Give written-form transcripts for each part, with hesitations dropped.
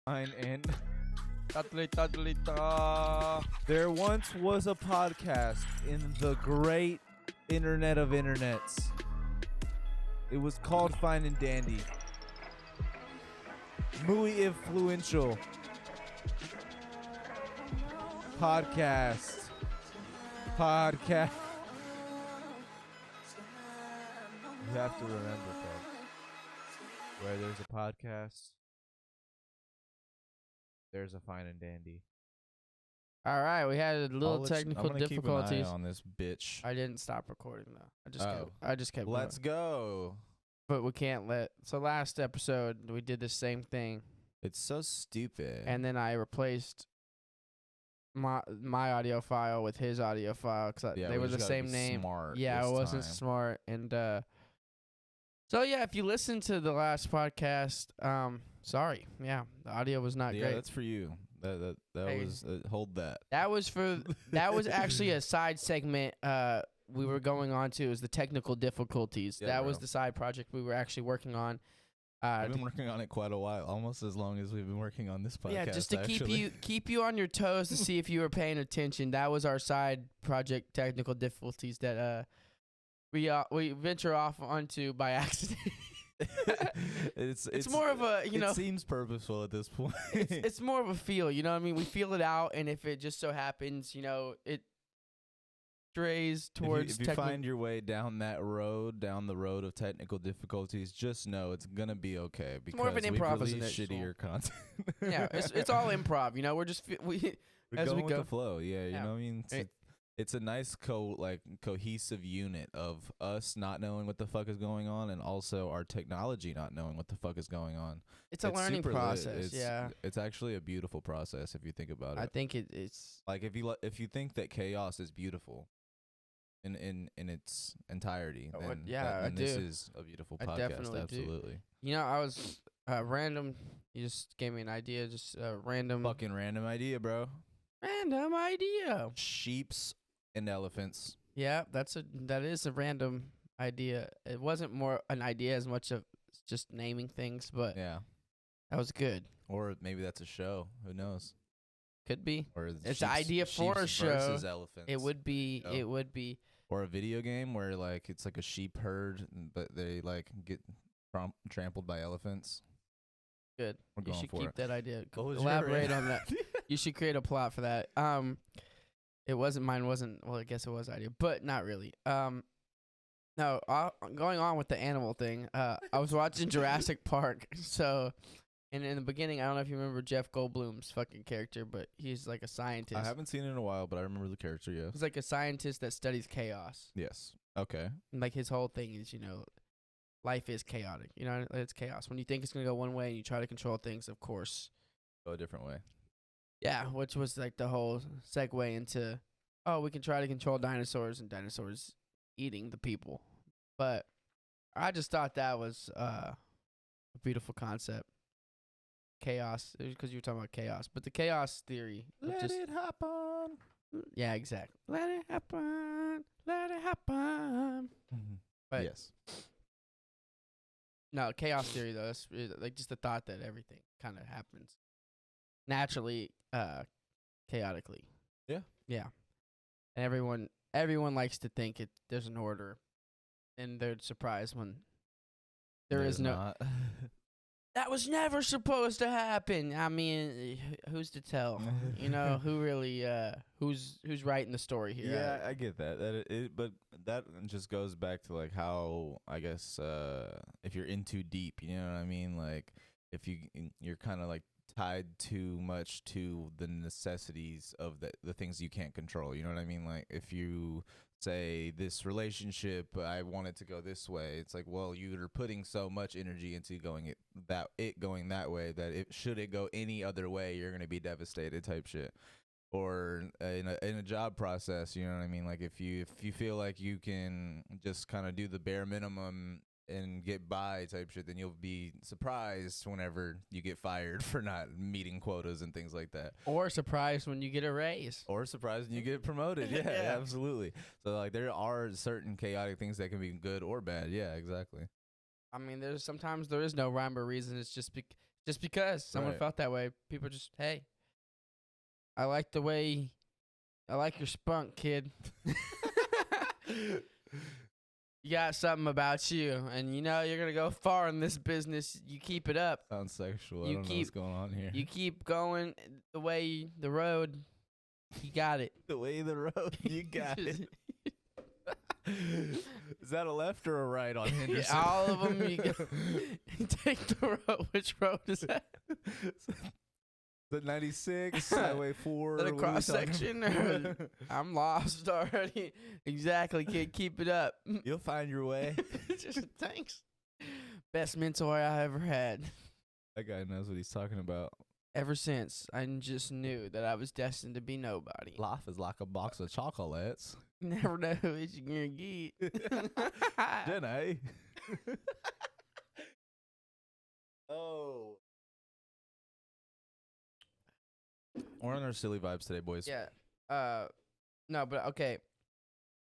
Fine and there once was a podcast in the great internet of internets. It was called Fine and Dandy. Muy influential podcast. You have to remember, folks, where there's a podcast, there's a Fine and Dandy. All right, we had a little technical I'm gonna difficulties. keep an eye on this bitch. I didn't stop recording though. I just kept. Let's go. But we can't let. So last episode we did the same thing, It's so stupid. and then I replaced my audio file with his audio file because yeah, they we were the just gotta same be name. Smart Yeah, this I wasn't time. smart, and so yeah, if you listen to the last podcast, sorry, yeah, the audio was not Yeah, great. that's for you. That Hey. was hold that. That was actually a side segment we were going on to. Is the technical difficulties. Yeah, that was bro. the side project we were actually working on. I've been working on it quite a while, almost as long as we've been working on this podcast. Yeah, just to actually. keep you on your toes to see if you were paying attention. That was our side project technical difficulties that we venture off onto by accident. it's more of a, it seems purposeful at this point. it's more of a feel, you know what I mean? We feel it out, and if it just so happens, it strays towards if you find your way down the road of technical difficulties, just know it's gonna be okay because more of an we've improv, isn't released it? shittier content. Yeah, it's all improv, we're just We're as going we with go. the flow. Yeah, you Yeah. know what I mean. Right. It's a nice cohesive unit of us not knowing what the fuck is going on, and also our technology not knowing what the fuck is going on. It's a learning super lit. process. Yeah, It's actually a beautiful process if you think about it. I think it's Like if you think that chaos is beautiful in its entirety, then yeah, then I this do. is a beautiful I podcast. definitely do. Absolutely. I was random. You just gave me an idea. Just random. Fucking random idea, bro. Random idea. Sheeps and elephants. Yeah, that is a random idea. It wasn't more an idea as much of just naming things, but Yeah. that was good. Or maybe that's a show. Who knows? Could be. Or It's an idea for a sheeps show. versus elephants. It would be. Oh. It would be. Or a video game where like it's like a sheep herd, but they like get trampled by elephants. Good. We're You going should for keep it. that idea. What was your Elaborate on rant? that. You should create a plot for that. It wasn't mine. Wasn't well. I guess it was idea, but not really. No. Going on with the animal thing. I was watching Jurassic Park. So, and in the beginning, I don't know if you remember Jeff Goldblum's fucking character, but he's like a scientist. I haven't seen it in a while, but I remember the character. Yes. He's like a scientist that studies chaos. Yes. Okay. And like his whole thing is, life is chaotic. It's chaos. When you think it's gonna go one way and you try to control things, of course. Go a different way. Yeah, which was like the whole segue into, we can try to control dinosaurs and dinosaurs eating the people. But I just thought that was a beautiful concept. Chaos, because you were talking about chaos. But the chaos theory. Let it happen. Yeah, exactly. Let it happen. Let it happen. But yes. No, chaos theory, though, is like just the thought that everything kind of happens naturally, chaotically. Yeah. Yeah. And everyone likes to think there's an order, and they're surprised when there is no. Not. That was never supposed to happen. I mean, who's to tell? Who really who's writing the story here? Yeah, I get that. But that just goes back to like how I guess if you're in too deep, you know what I mean? Like if you're kind of like tied too much to the necessities of the things you can't control. You know what I mean? Like if you say this relationship, I want it to go this way. It's like, well, you're putting so much energy into going that way that should it go any other way, you're gonna be devastated type shit. Or in a job process, you know what I mean? Like if you feel like you can just kind of do the bare minimum and get by type shit, then you'll be surprised whenever you get fired for not meeting quotas and things like that. Or surprised when you get a raise. Or surprised when you get promoted. Yeah, Yeah. absolutely. So like there are certain chaotic things that can be good or bad. Yeah, exactly. I mean, sometimes there is no rhyme or reason. It's just Just because someone Right. felt that way, people just, hey, I like your spunk, kid. You got something about you, and you know you're gonna go far in this business. You keep it up. Sounds sexual. You I don't know what's going on here. You keep going the road. You got it. The way the road, you got it. Is that a left or a right on Henderson? All of them. You take the road. Which road is that? The 96, Highway 4. Is that a what are we cross talking section? about? I'm lost already. Exactly, kid. Keep it up. You'll find your way. Just thanks. Best mentor I ever had. That guy knows what he's talking about. Ever since, I just knew that I was destined to be nobody. Life is like a box of chocolates. Never know what you're gonna get. Jenny. Oh. We're on our silly vibes today, boys. Yeah. No, but okay.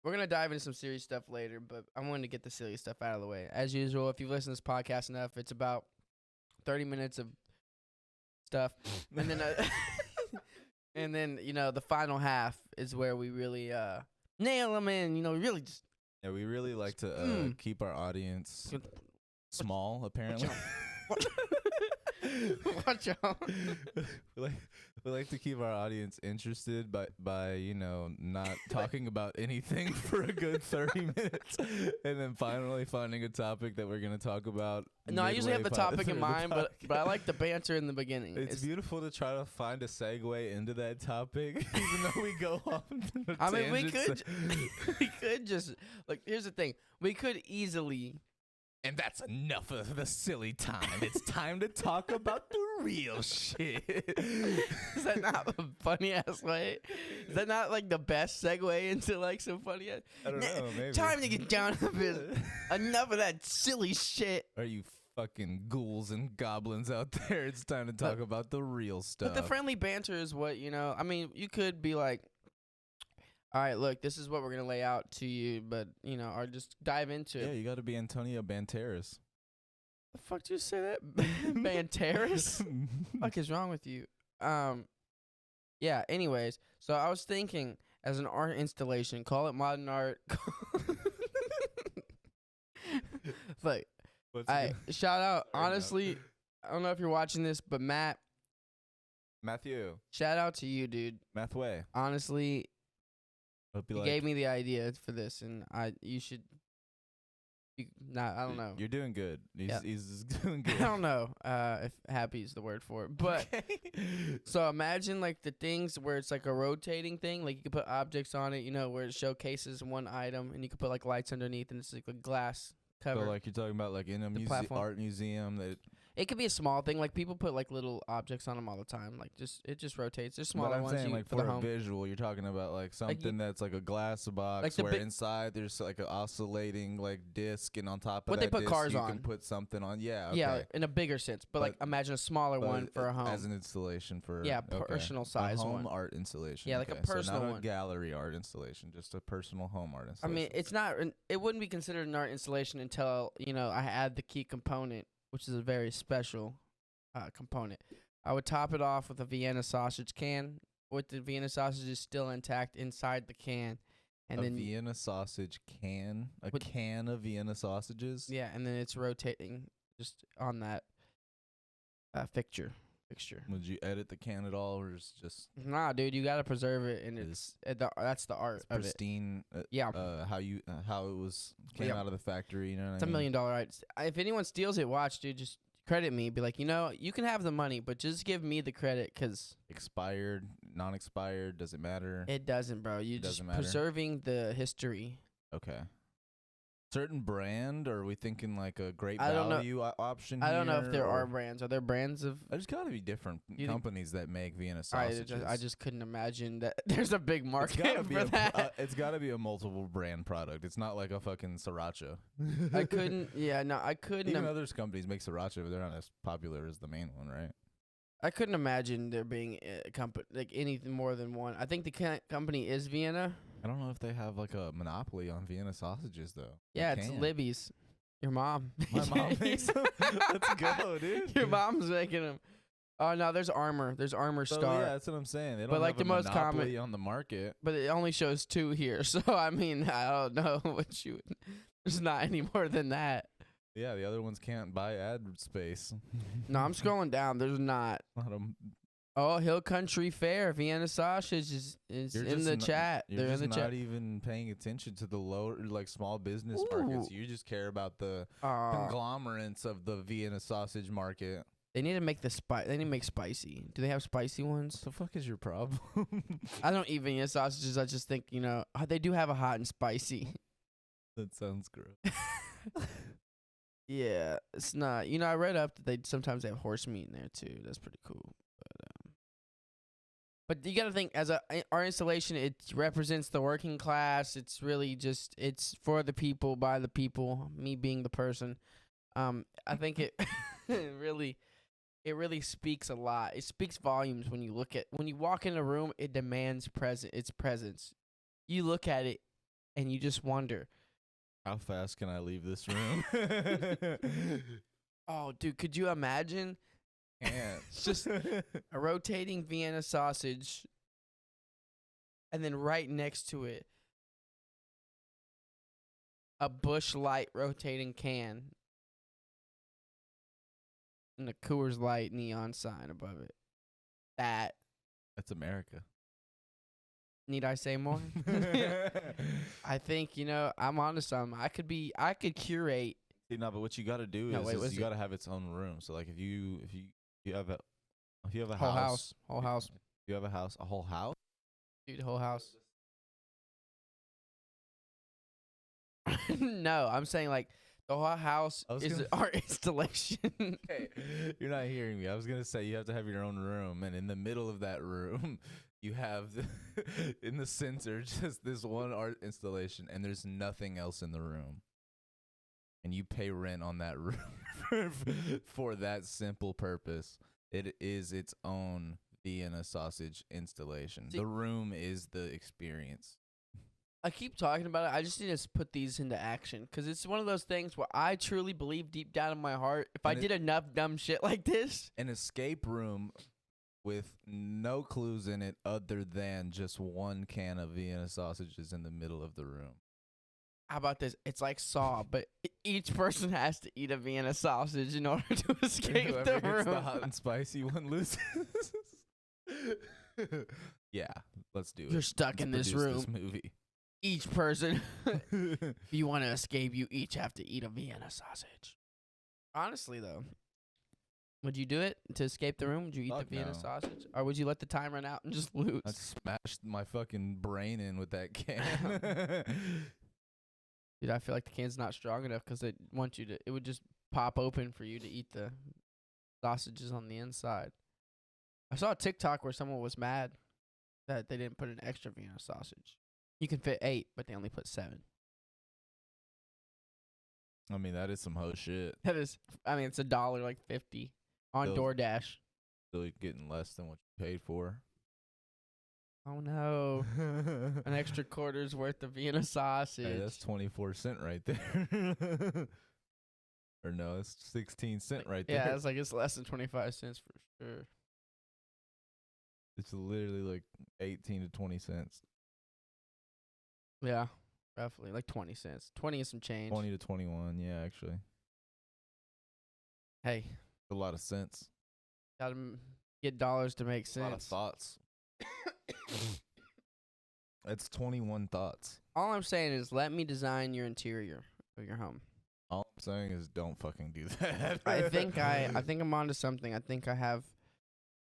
We're gonna dive into some serious stuff later, but I wanted to get the silly stuff out of the way. As usual, if you've listened to this podcast enough, it's about 30 minutes of stuff, and then and then the final half is where we really nail them in. Really just. Yeah, we really like to keep our audience small, apparently. Watch out. We like to keep our audience interested by not talking about anything for a good 30 minutes and then finally finding a topic that we're going to talk about. No, I usually have the topic in mind, but I like the banter in the beginning. It's beautiful to try to find a segue into that topic, even though we go off. I mean, we could just here's the thing. We could easily. And that's enough of the silly time. It's time to talk about the real shit. Is that not a funny ass way? Is that not like the best segue into like some funny ass? I don't know, maybe. Time to get down to business. Enough of that silly shit. Are you fucking ghouls and goblins out there? It's time to talk about the real stuff. But the friendly banter is what, I mean, you could be like, all right, look, this is what we're going to lay out to you, but, or just dive into it. Yeah, you got to be Antonio Banderas. The fuck do you say that? Banderas? Fuck is wrong with you? Yeah, anyways, so I was thinking as an art installation, call it modern art. Like, shout out, honestly, I don't know if you're watching this, but Matthew. Shout out to you, dude. Mathway. Honestly, you gave me the idea for this, and you should. I don't know. You're doing good. He's doing good. I don't know if happy is the word for it, but so imagine like the things where it's like a rotating thing, like you could put objects on it, where it showcases one item, and you could put like lights underneath, and it's like a glass cover. So like you're talking about like in a art museum that. It could be a small thing, like people put like little objects on them all the time. Like it just rotates. There's smaller ones. But I'm saying like for the a home. Visual, you're talking about like something that's like a glass box like where inside there's like an oscillating like disc, and on top of what that they put disc, cars you on. can put something on. Yeah, okay. Yeah, in a bigger sense. But like imagine a smaller one for a home. As an installation for personal size a home one. art installation. Yeah, like a personal so not one. A gallery art installation, just a personal home art installation. I mean, it's not. It wouldn't be considered an art installation until I add the key component, which is a very special component. I would top it off with a Vienna sausage can, with the Vienna sausages still intact inside the can, and then Vienna sausage can, can of Vienna sausages. Yeah, and then it's rotating just on that fixture. Would you edit the can at all, or is just nah, dude? You gotta preserve it, and that's the art of pristine. Yeah, how it was came out of the factory. You know what it's I mean? $1 million art. If anyone steals it, watch, dude. Just credit me. Be like, you can have the money, but just give me the credit, cause expired, non-expired, doesn't matter. It doesn't, bro. You just preserving the history. Okay. Certain brand, or are we thinking like a great value option? I don't know if there are brands. Are there brands of? There's got to be different companies that make Vienna sausages. I just couldn't imagine that there's a big market for that. It's got to be a multiple brand product. It's not like a fucking sriracha. I couldn't. Yeah, no, I couldn't. Even other companies make sriracha, but they're not as popular as the main one, right? I couldn't imagine there being a company like anything more than one. I think the company is Vienna. I don't know if they have like a monopoly on Vienna sausages though. Yeah, it's Libby's. Your mom. My mom makes them. Let's go, dude. Your mom's making them. Oh no, there's Armor. There's Armor So, Star. yeah, that's what I'm saying. They don't But, like, have the a most monopoly on the market. But it only shows 2 here. So I mean, I don't know what you. There's not any more than that. Yeah, the other ones can't buy ad space. No, I'm scrolling down. There's not. Oh, Hill Country Fair, Vienna Sausage is in the chat. You're They're just in the not chat. even paying attention to the lower, like, small business Ooh. markets. You just care about the conglomerates of the Vienna sausage market. They need to make They need to make spicy. Do they have spicy ones? What the fuck is your problem? I don't eat Vienna sausages. I just think they do have a hot and spicy. That sounds gross. Yeah, it's not. I read up that they sometimes have horse meat in there too. That's pretty cool. But you got to think, as our installation, it represents the working class. It's really just, it's for the people, by the people, me being the person. I think it really speaks a lot. It speaks volumes when you walk in a room, it demands its presence. You look at it and you just wonder, how fast can I leave this room? oh, dude, could you imagine? It's just a rotating Vienna sausage, and then right next to it, a Busch Light rotating can, and a Coors Light neon sign above it. That's America. Need I say more? I think I'm onto something. I could curate. See, no, but what you got to do is you got to have its own room. So, like, if you have a whole house, If you have a whole house, dude, whole house. No, I'm saying like the whole house is our installation. Hey, you're not hearing me. I was gonna say you have to have your own room, and in the middle of that room, you have in the center just this one art installation, and there's nothing else in the room. And you pay rent on that room for that simple purpose. It is its own Vienna sausage installation. See, the room is the experience. I keep talking about it. I just need to put these into action because it's one of those things where I truly believe deep down in my heart, if I did enough dumb shit like this. An escape room with no clues in it other than just one can of Vienna sausages in the middle of the room. How about this? It's like Saw, but each person has to eat a Vienna sausage in order to escape the room. The hot and spicy one loses. Yeah, let's do it. You're stuck in this room. This movie. Each person, if you want to escape, you each have to eat a Vienna sausage. Honestly, though, would you do it to escape the room? Would you eat the Vienna sausage? Or would you let the time run out and just lose? I'd smash my fucking brain in with that can. Dude, I feel like the can's not strong enough because it would just pop open for you to eat the sausages on the inside. I saw a TikTok where someone was mad that they didn't put an extra Vienna sausage. You can fit 8, but they only put 7. I mean, that is some hoe shit. That is, it's $1.50 on DoorDash. Still getting less than what you paid for. Oh no. An extra quarter's worth of Vienna sausage. Hey, that's 24 cents right there. Or no, it's 16 cents right there. Yeah, it's less than 25 cents for sure. It's literally like 18 to 20 cents. Yeah, roughly like 20 cents. 20 is some change. 20 to 21, yeah, actually. Hey, a lot of sense. Gotta get dollars to make sense. A lot of thoughts. That's 21 thoughts. All I'm saying is let me design your interior of your home. All I'm saying is don't fucking do that. I think I'm onto something. I think I have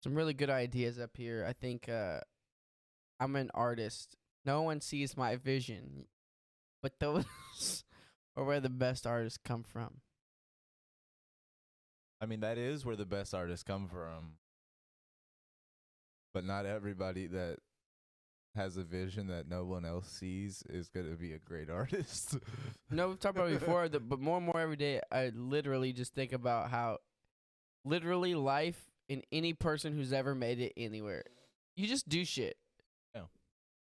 some really good ideas up here. I think I'm an artist. No one sees my vision, but those are where the best artists come from. I mean, that is where the best artists come from. But not everybody that has a vision that no one else sees is going to be a great artist. No, we've talked about it before, but more and more every day, I literally just think about how literally life in any person who's ever made it anywhere. You just do shit. Yeah.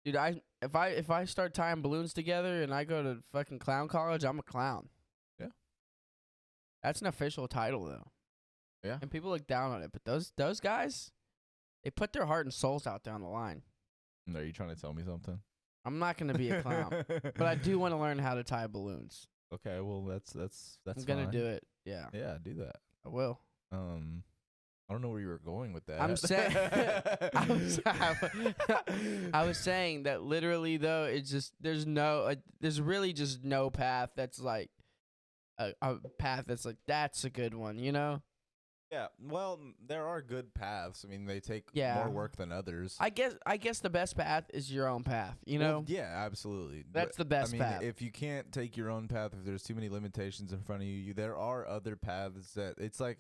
Dude, if I start tying balloons together and I go to fucking clown college, I'm a clown. Yeah. That's an official title though. Yeah. And people look down on it, but those guys, they put their heart and souls out there on the line. Are you trying to tell me something? I'm not gonna be a clown, but I do want to learn how to tie balloons. Okay, well that's I'm gonna fine. do it. Yeah, Yeah, do that. I will. I don't know where you were going with that. I'm saying, I was saying that literally though, it's just there's really just no path that's like a path that's like that's a good one, you know? Yeah, well, there are good paths. I mean, they take Yeah. more work than others. I guess the best path is your own path, you Well, know? yeah, absolutely. That's the best I mean, path. if you can't take your own path, if there's too many limitations in front of you, there are other paths that it's like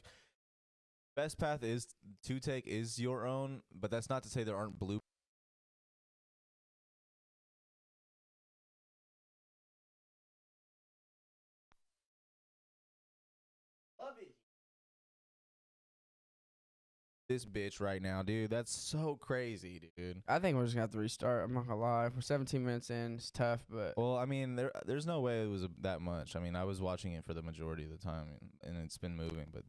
best path is to take is your own, but that's not to say there aren't blue. Love it. This bitch right now, dude. That's so crazy, dude. I think we're just gonna have to restart. I'm not gonna lie. We're 17 minutes in. It's tough, but Well, I mean, there's no way it was that much. I mean, I was watching it for the majority of the time, and it's been moving. But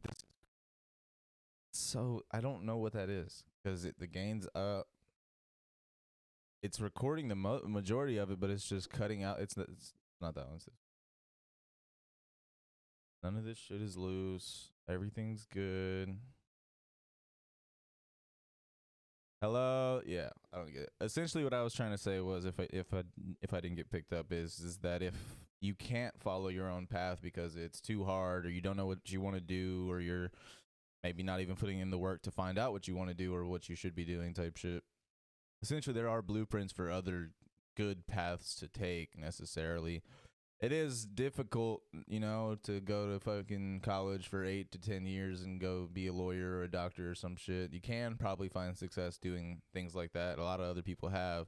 so I don't know what that is because the gain's up. It's recording the majority of it, but it's just cutting out. It's not that one. None of this shit is loose. Everything's good. Hello, yeah, I don't get it. Essentially, what I was trying to say was, if I didn't get picked up, is that if you can't follow your own path because it's too hard, or you don't know what you want to do, or you're maybe not even putting in the work to find out what you want to do or what you should be doing, type shit. Essentially, there are blueprints for other good paths to take. Necessarily, it is difficult, to go to fucking college for 8 to 10 years and go be a lawyer or a doctor or some shit. You can probably find success doing things like that. A lot of other people have.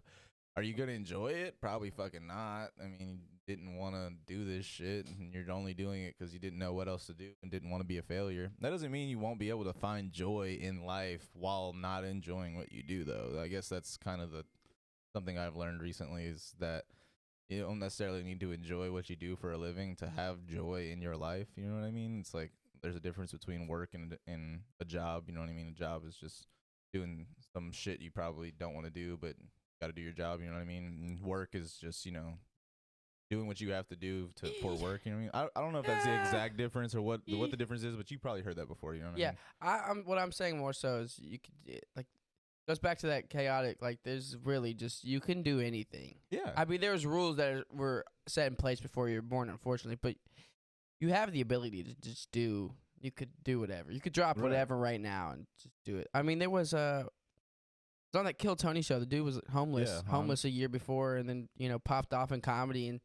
Are you going to enjoy it? Probably fucking not. I mean, you didn't want to do this shit, and you're only doing it because you didn't know what else to do and didn't want to be a failure. That doesn't mean you won't be able to find joy in life while not enjoying what you do, though. I guess that's kind of something I've learned recently is that you don't necessarily need to enjoy what you do for a living to have joy in your life. You know what I mean? It's like there's a difference between work and a job. You know what I mean? A job is just doing some shit you probably don't want to do, but got to do your job. You know what I mean? And work is just, doing what you have to do for work. You know what I mean? I don't know if that's the exact difference or what the difference is, but you probably heard that before. You know what I mean? What I'm saying more so is you could like goes back to that chaotic. Like there's really just you can do anything. Yeah. I mean, there's rules that were set in place before you were born, unfortunately, but you have the ability to just do. You could do whatever. You could drop whatever right now and just do it. I mean, there was on that Kill Tony show. The dude was homeless a year before, and then popped off in comedy and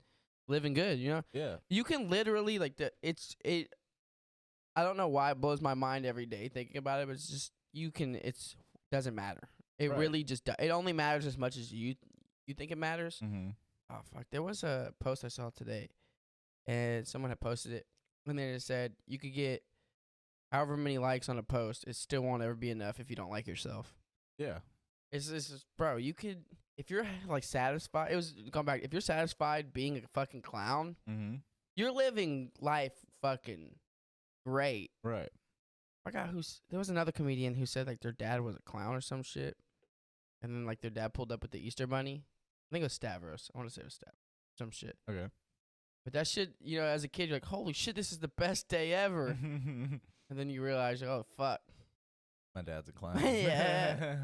living good. Yeah. You can literally I don't know why it blows my mind every day thinking about it, but it's just it doesn't matter. It really just it only matters as much as you think it matters. Mm-hmm. Oh fuck! There was a post I saw today, and someone had posted it, and they just said you could get however many likes on a post, it still won't ever be enough if you don't like yourself. Yeah. It's just, bro, you could, if you're like satisfied, if you're satisfied being a fucking clown, you're living life fucking great. Right. I forgot there was another comedian who said like their dad was a clown or some shit. And then like their dad pulled up with the Easter bunny. I think it was Stavros. I want to say it was Stavros. Some shit. Okay. But that shit, as a kid, you're like, holy shit, this is the best day ever. And then you realize, oh, fuck. My dad's a clown. Yeah.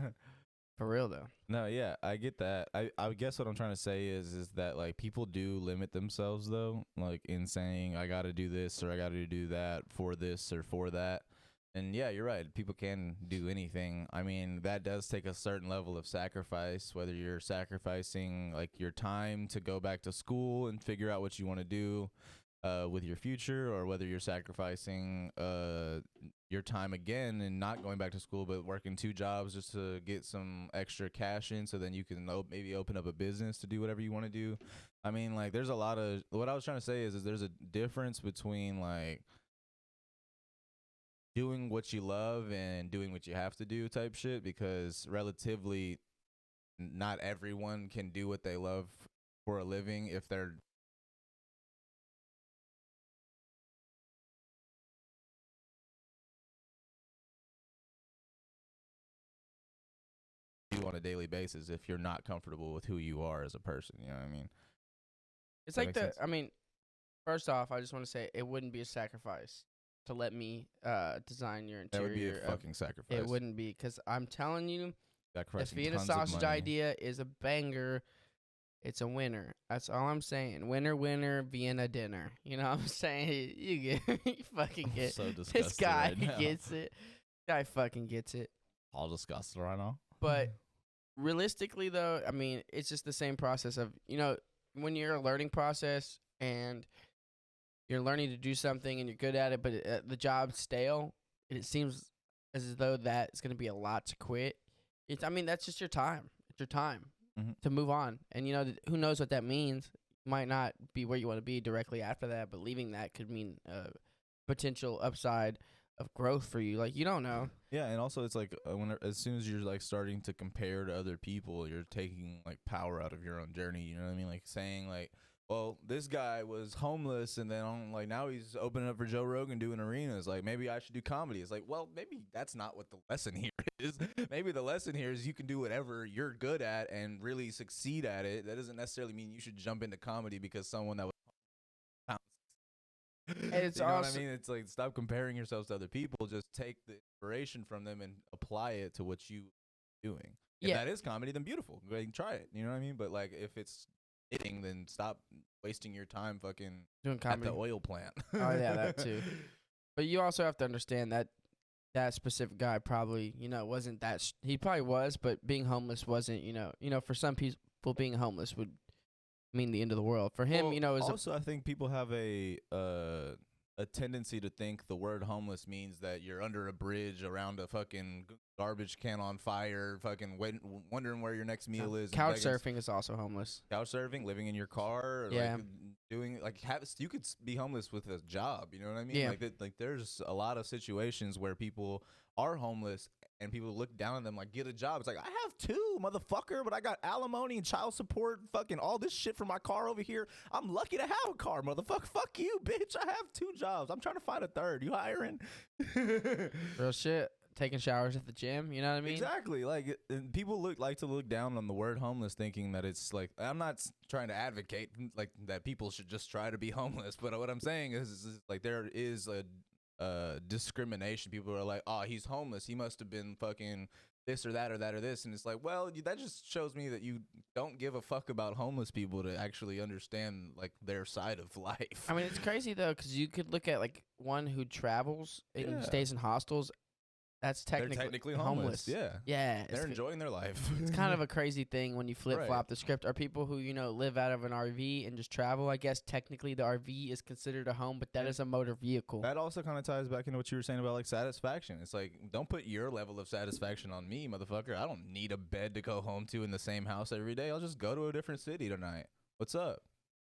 For real, though. No, yeah, I get that. I guess what I'm trying to say is that, like, people do limit themselves, though, like, in saying, I got to do this or I got to do that for this or for that. And, yeah, you're right. People can do anything. I mean, that does take a certain level of sacrifice, whether you're sacrificing, like, your time to go back to school and figure out what you want to do with your future, or whether you're sacrificing your time again and not going back to school but working 2 jobs just to get some extra cash in so then you can maybe open up a business to do whatever you want to do. I mean, like, there's a lot of what I was trying to say is there's a difference between like doing what you love and doing what you have to do type shit, because relatively not everyone can do what they love for a living if they're on a daily basis if you're not comfortable with who you are as a person. You know what I mean? It's That like makes sense? I mean, first off, I just want to say it wouldn't be a sacrifice to let me design your That would be interior. a fucking sacrifice. It wouldn't be, because I'm telling you, the Sacrificing Vienna tons of sausage money. idea is a banger. It's a winner. That's all I'm saying. Winner, winner, Vienna dinner. You know what I'm saying? You get, you fucking get. So This disgusted guy right now. gets it. Guy fucking gets it. All disgusted right now. But realistically, though, I mean, it's just the same process of, when you're a learning process and you're learning to do something and you're good at it, but the job's stale, and it seems as though that's going to be a lot to quit. That's just your time. It's your time to move on. And, who knows what that means. Might not be where you want to be directly after that, but leaving that could mean potential upside of growth for you. Like, you don't know. Yeah, and also it's like as soon as you're like starting to compare to other people, you're taking like power out of your own journey. You know what I mean? Like saying like, well, this guy was homeless and then now he's opening up for Joe Rogan doing arenas. Like maybe I should do comedy. It's like, well, maybe that's not what the lesson here is. Maybe the lesson here is you can do whatever you're good at and really succeed at it. That doesn't necessarily mean you should jump into comedy because someone that was And it's you know also, what I mean? It's like stop comparing yourselves to other people. Just take the inspiration from them and apply it to what you doing. If that is comedy, then beautiful. Go ahead and try it. You know what I mean? But like if it's hitting, then stop wasting your time fucking doing comedy at the oil plant. Oh, yeah, that too. But you also have to understand that that specific guy probably, wasn't that. He probably was, but being homeless wasn't. For some people, being homeless would mean the end of the world. For him, also I think people have a tendency to think the word homeless means that you're under a bridge around a fucking garbage can on fire, fucking wondering where your next meal is. Couch surfing is also homeless. Couch surfing, living in your car, Yeah. like doing like you could be homeless with a job. You know what I mean? Yeah. Like there's a lot of situations where people are homeless and people look down on them like, get a job. It's like, I have two, motherfucker, but I got alimony and child support, fucking all this shit for my car over here. I'm lucky to have a car, motherfucker. Fuck you, bitch. I have two jobs. I'm trying to find a third. You hiring? Real shit. Taking showers at the gym, you know what I mean? Exactly. Like, and people like to look down on the word homeless, thinking that it's like, I'm not trying to advocate like that people should just try to be homeless, but what I'm saying is like there is a discrimination. People are like, oh, he's homeless, he must have been fucking this or that or that or this, and it's like, well, that just shows me that you don't give a fuck about homeless people to actually understand like their side of life. I mean, it's crazy though, because you could look at like one who travels and stays in hostels. That's technically homeless. Yeah. Yeah. They're enjoying their life. It's kind of a crazy thing when you flip-flop the script. Are people who, live out of an RV and just travel, I guess technically the RV is considered a home, but that is a motor vehicle. That also kind of ties back into what you were saying about like satisfaction. It's like, don't put your level of satisfaction on me, motherfucker. I don't need a bed to go home to in the same house every day. I'll just go to a different city tonight. What's up?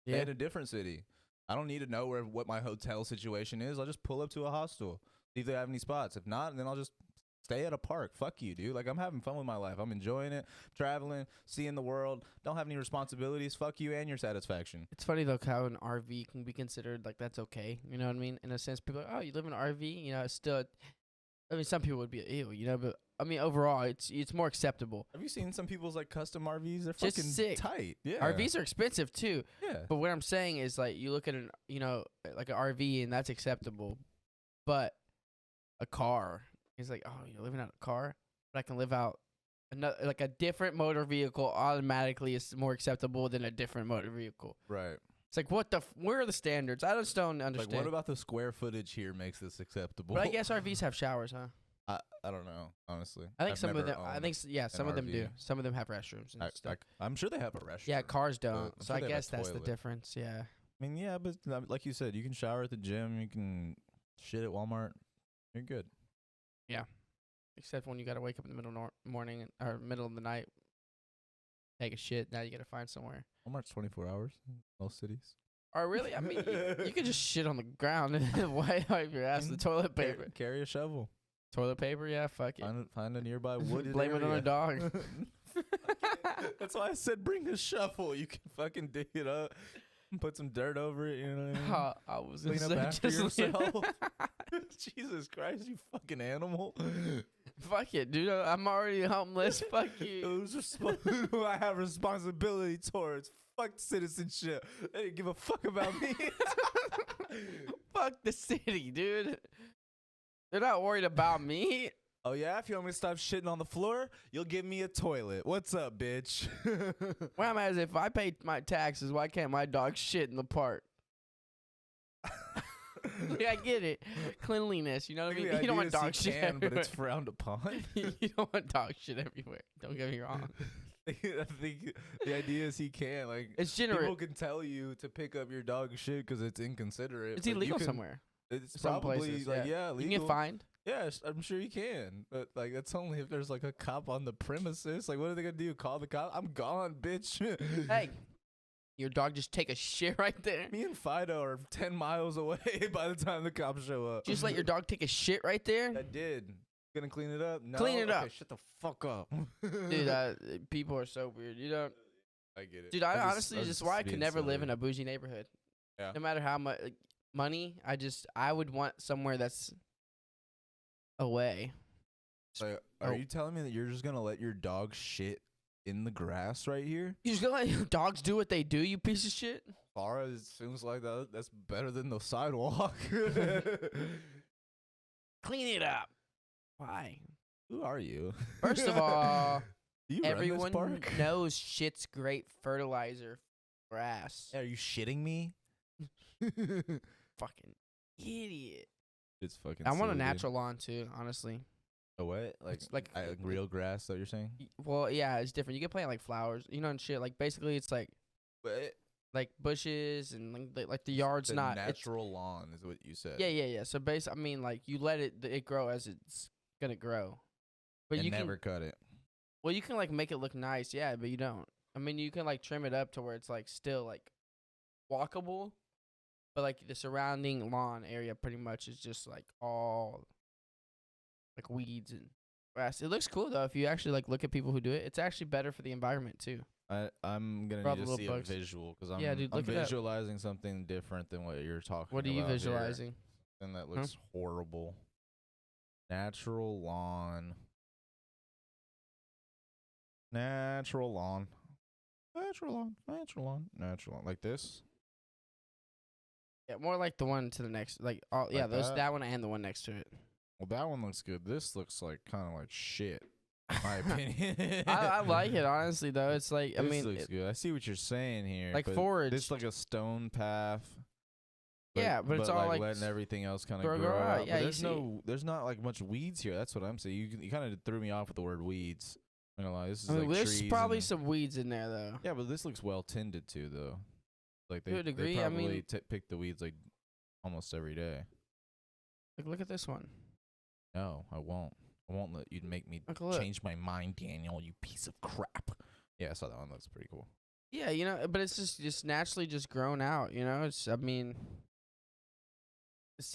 Stay in a different city. I don't need to know what my hotel situation is. I'll just pull up to a hostel, see if they have any spots. If not, then I'll just stay at a park. Fuck you, dude. Like, I'm having fun with my life. I'm enjoying it, traveling, seeing the world. Don't have any responsibilities. Fuck you and your satisfaction. It's funny, though, how an RV can be considered, like, that's okay. You know what I mean? In a sense, people are like, oh, you live in an RV? It's still, some people would be, ew, but, overall, it's more acceptable. Have you seen some people's, like, custom RVs? They're just fucking sick. tight. Yeah. RVs are expensive, too. Yeah. But what I'm saying is, like, you look at like an RV, and that's acceptable. But a car, it's like, oh, you're living out a car? But I can live out another, like a different motor vehicle automatically is more acceptable than a different motor vehicle. Right. It's like, where are the standards? I just don't understand. Like, what about the square footage here makes this acceptable? But I guess RVs have showers, huh? I don't know, honestly. I think some of them. Some of them do. Some of them have restrooms and stuff. I'm sure they have a restroom. Yeah, cars don't. I'm So sure I they have guess a that's the toilet. difference. Yeah. I mean, yeah, but like you said, you can shower at the gym. You can shit at Walmart. You're good. Yeah. Except when you got to wake up in the middle of morning or middle of the night, take a shit. Now you got to find somewhere. Walmart's 24 hours in most cities. Or really? I mean, you could just shit on the ground and wipe your ass with toilet paper. Carry a shovel. Toilet paper? Yeah, fuck it. Find a nearby wooded Blame area. it on a dog. That's why I said bring a shovel. You can fucking dig it up and put some dirt over it. You know what I mean? I was Clean up gonna after say, just yourself. Jesus Christ, you fucking animal. Fuck it, dude. I'm already homeless. Fuck you. Who I have responsibility towards. Fuck citizenship. They didn't give a fuck about me. Fuck the city, dude. They're not worried about me. Oh yeah, if you want me to stop shitting on the floor, you'll give me a toilet. What's up, bitch? What I'm at is, if I pay my taxes, why can't my dog shit in the park? Yeah, I get it. Cleanliness, you know what I mean? You don't want dog shit everywhere. But it's frowned upon. You don't want dog shit everywhere. Don't get me wrong. I think the idea is he can. Like, It's generous. people can tell you to pick up your dog shit because it's inconsiderate. It's illegal somewhere. It's Some probably places, like yeah. legal. You can get fined. Yeah, I'm sure you can. But like, that's only if there's like a cop on the premises. Like, what are they gonna do? Call the cop? I'm gone, bitch. Hey, your dog just take a shit right there. Me and Fido are 10 miles away by the time the cops show up. Just let your dog take a shit right there. I did. Gonna clean it up? No. Clean it up. Shut the fuck up. Dude, people are so weird. You don't. I get it. Dude, I honestly just why I could never live in a bougie neighborhood. Yeah. No matter how much money, I would want somewhere that's away. So, are you telling me that you're just gonna let your dog shit in the grass right here? You just gonna let your dogs do what they do, you piece of shit? Far as it seems like that's better than the sidewalk. Clean it up. Why? Who are you? First of all, Do you run this everyone park? knows shit's great fertilizer for grass. Are you shitting me? Fucking idiot. It's fucking. I want a silly, natural lawn too, honestly. dude. A what? Like real grass? That you're saying? Well, yeah, it's different. You can plant like flowers, and shit. Like basically, it's like bushes and like the yard's the not natural lawn is what you said. Yeah. So basically, I mean, like you let it grow as it's gonna grow, but And you never cut it. Well, you can like make it look nice, yeah, but you don't. I mean, you can like trim it up to where it's like still like walkable, but like the surrounding lawn area pretty much is just like all like weeds and grass. It looks cool though if you actually like look at people who do it. It's actually better for the environment too. I'm gonna For all need the to see little a bugs. visual because Yeah, dude, I'm look it up. visualizing something different than what you're talking about. What are you here. visualizing? And that looks horrible. Natural lawn. Natural lawn. Natural lawn. Natural lawn. Natural lawn. Like this? Yeah, more like the one to the next. Like all, yeah, Like those that? that one and the one next to it. Well, that one looks good. This looks like kind of like shit, in my opinion. I like it honestly though. It's like This looks good. I see what you're saying here. like but forage. This like a stone path. Yeah, but it's all like letting everything else kind of grow grow out. out. Yeah, But you there's not like much weeds here. That's what I'm saying. You kind of threw me off with the word weeds. I'm gonna lie. This is I mean, like there's trees probably and- some weeds in there though. Yeah, but this looks well tended to though. Like To a degree, they I probably mean- pick the weeds like almost every day. Like look at this one. No, I won't. I won't let you make me Look. change my mind, Daniel. You piece of crap. Yeah, I saw that one. Looks pretty cool. Yeah, but it's just naturally just grown out. It's I mean,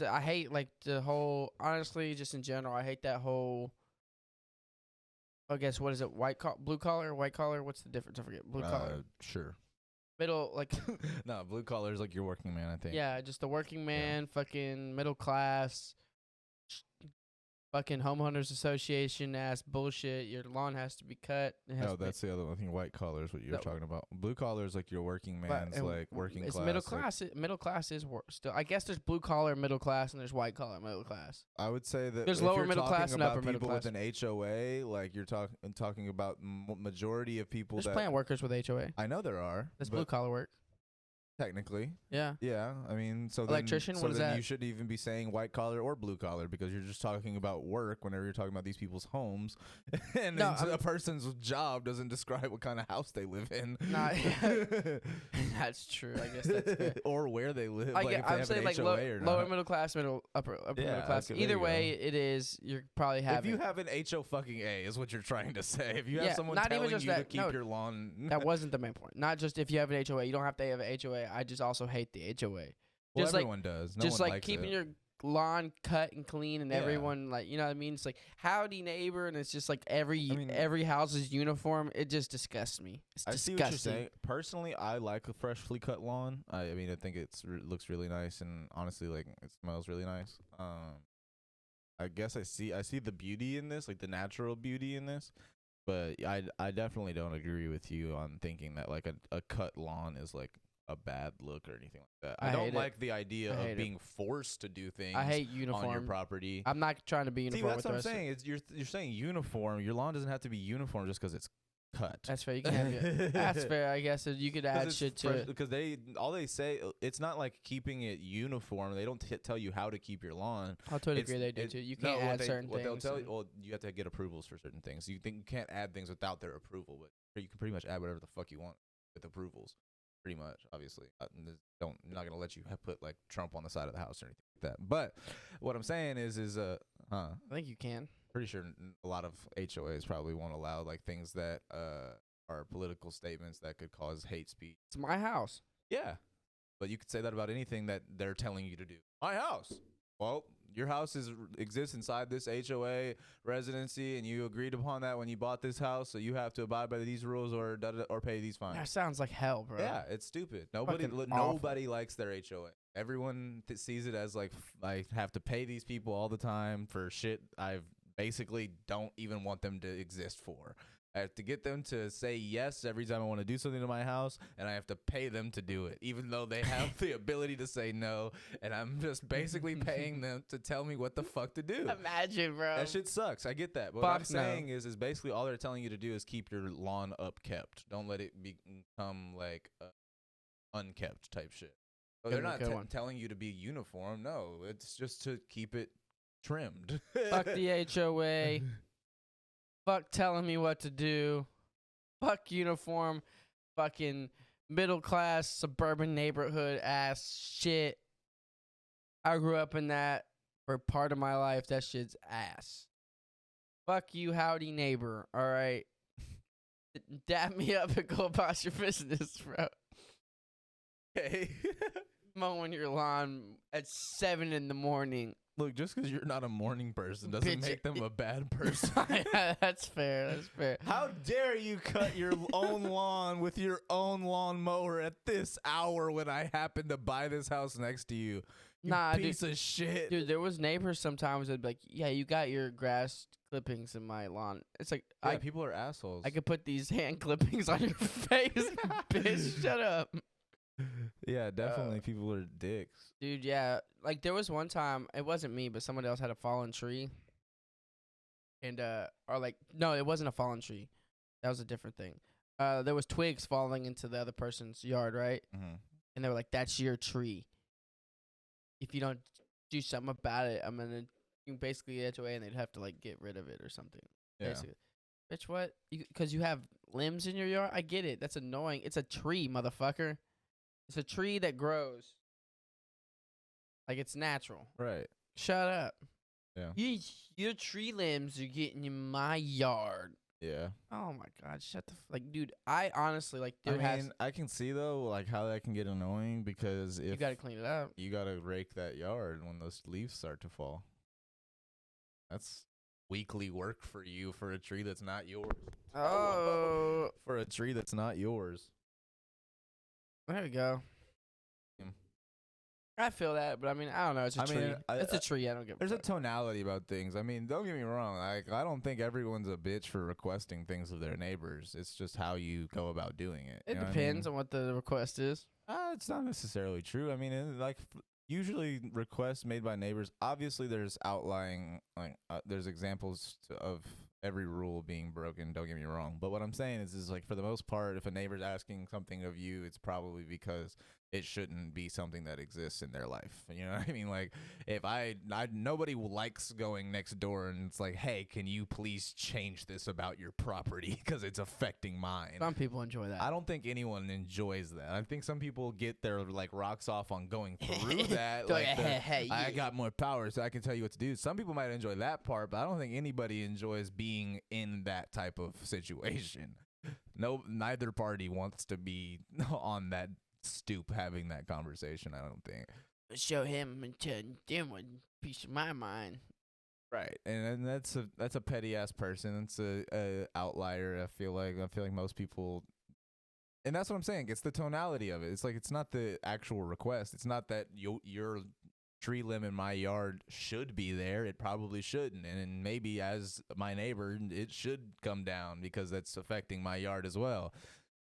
I hate like the whole. Honestly, just in general, I hate that whole. I guess what is it? Blue collar, white collar. What's the difference? I forget. Blue collar, Sure. middle like. No, blue collar is like your working man, I think. Yeah, just the working man, fucking middle class, fucking homeowners association ass bullshit. Your lawn has to be cut. It has No, to be- that's the other one. I think white collar is what you're No. talking about. Blue collar is like your working but- man's and like working it's class. middle like- class. Middle class is still. I guess there's blue collar middle class and there's white collar middle class. I would say that There's if lower you're middle talking class and about upper middle people class. with an HOA, like you're talking about majority of people There's that plant workers with HOA. I know there are. That's but blue collar work. technically. Yeah. Yeah, I mean, so Electrician, Then, what is then that? you shouldn't even be saying white collar or blue collar because you're just talking about work whenever you're talking about these people's homes, and No, then a person's job doesn't describe what kind of house they live in. Nah, that's true. I guess that's fair. or where they live. I like get, if they I'm have saying an like HOA or lower not. middle class, upper Yeah, middle class. okay, there Either you way, it is. You're probably If having. you have an HO fucking A, is what you're trying to say. If you Yeah, have someone not even telling just you to that, keep no. your lawn, That wasn't the main point. Not just if you have an HOA. You don't have to have an HOA. I just also hate the HOA. well, just like- everyone does. No just one like likes keeping it. your lawn cut and clean and Yeah. everyone like, you know what I mean? It's like howdy neighbor, and it's just like every I mean- every house's uniform. It just disgusts me. It's I see what you're disgusting. saying. Personally, I like a freshly cut lawn. I mean, I think it looks really nice, and honestly, like it smells really nice. I guess I see the beauty in this, like the natural beauty in this. But I definitely don't agree with you on thinking that like a cut lawn is like a bad look or anything like that. I don't like the idea of being forced to do things I hate uniform on your property. I'm not trying to be uniform. See, that's what I'm saying. You're saying uniform. Your lawn doesn't have to be uniform just because it's cut. That's fair. You can have it. That's fair. I guess you could add shit to it. Because they say it's not like keeping it uniform. They don't tell you how to keep your lawn. I'll totally agree they do too. You can't add certain things. They'll tell you, well, you have to get approvals for certain things. You can't add things without their approval, but you can pretty much add whatever the fuck you want with approvals. Pretty much, obviously. I'm not gonna let you put like Trump on the side of the house or anything like that. But what I'm saying is I think you can. Pretty sure a lot of HOAs probably won't allow like things that are political statements that could cause hate speech. It's my house. Yeah, but you could say that about anything that they're telling you to do. My house. Well, your house exists inside this HOA residency, and you agreed upon that when you bought this house, so you have to abide by these rules or pay these fines. That sounds like hell, bro. Yeah, it's stupid. Nobody likes their HOA. Everyone sees it as like I have to pay these people all the time for shit I've basically don't even want them to exist for. I have to get them to say yes every time I want to do something to my house, and I have to pay them to do it, even though they have the ability to say no, and I'm just basically paying them to tell me what the fuck to do. Imagine, bro. That shit sucks. I get that. But what I'm saying is basically all they're telling you to do is keep your lawn upkept. Don't let it become like unkept type shit. So they're not telling you to be uniform. No, it's just to keep it trimmed. Fuck the HOA. Fuck telling me what to do. Fuck uniform. Fucking middle class suburban neighborhood ass shit. I grew up in that for part of my life. That shit's ass. Fuck you, howdy neighbor. All right. Dap me up and go about your business, bro. Okay. Mowing your lawn at 7 a.m. Look, just because you're not a morning person doesn't make them a bad person. That's fair. That's fair. How dare you cut your own lawn with your own lawn mower at this hour when I happen to buy this house next to you? You piece of shit. Dude, there was neighbors sometimes that'd be like, yeah, you got your grass clippings in my lawn. It's like, people are assholes. I could put these hand clippings on your face. Bitch, shut up. Yeah, definitely people are dicks. Dude, yeah. Like, there was one time, it wasn't me, but somebody else had a fallen tree. And, no, it wasn't a fallen tree. That was a different thing. There was twigs falling into the other person's yard, right? Mm-hmm. And they were like, that's your tree. If you don't do something about it, I'm going to basically HOA, and they'd have to, like, get rid of it or something. Yeah. Basically. Bitch, what? Because you have limbs in your yard? I get it. That's annoying. It's a tree, motherfucker. It's a tree that grows. Like, it's natural. Right. Shut up. Yeah. Your tree limbs are getting in my yard. Yeah. Oh, my God. Shut the like, dude, I honestly, like, I can see, though, like, how that can get annoying because if you got to clean it up. You got to rake that yard when those leaves start to fall. That's weekly work for you for a tree that's not yours. Oh. For a tree that's not yours. There we go. I feel that, but I mean, I don't know. It's a tree. It's a tree. I don't give. There's a tonality about things. I mean, don't get me wrong. Like, I don't think everyone's a bitch for requesting things of their neighbors. It's just how you go about doing it. It depends on what the request is. It's not necessarily true. I mean, usually requests made by neighbors. Obviously, there's outlying there's examples of every rule being broken. Don't get me wrong. But what I'm saying is like for the most part, if a neighbor's asking something of you, it's probably because it shouldn't be something that exists in their life. You know what I mean? Like, if nobody likes going next door and it's like, hey, can you please change this about your property because it's affecting mine? Some people enjoy that. I don't think anyone enjoys that. I think some people get their like rocks off on going through that. Like, I got more power, so I can tell you what to do. Some people might enjoy that part, but I don't think anybody enjoys being in that type of situation. No, neither party wants to be on that stoop having that conversation. I don't think. Show him and tell them one piece of my mind. Right, and that's a petty ass person. It's a outlier. I feel like most people, and that's what I'm saying. It's the tonality of it. It's like it's not the actual request. It's not that you're tree limb in my yard should be there. It probably shouldn't. And maybe as my neighbor, it should come down because that's affecting my yard as well.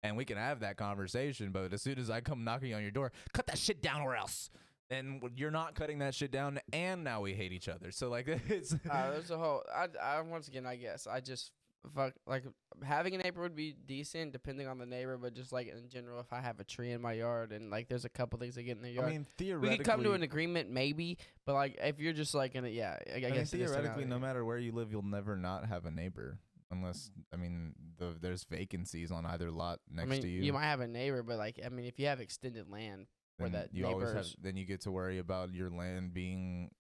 And we can have that conversation. But as soon as I come knocking on your door, cut that shit down or else. And you're not cutting that shit down. And now we hate each other. So, like, it's. There's a whole. Once again, I guess I just. Fuck, like having a neighbor would be decent depending on the neighbor, but just like in general, if I have a tree in my yard and like there's a couple things that get in the yard, I mean, theoretically, we could come to an agreement maybe, but like if you're just like in a I guess theoretically, no matter where you live, you'll never not have a neighbor unless there's vacancies on either lot next to you. You might have a neighbor, but like if you have extended land where then that you always have, neighbors, then you get to worry about your land being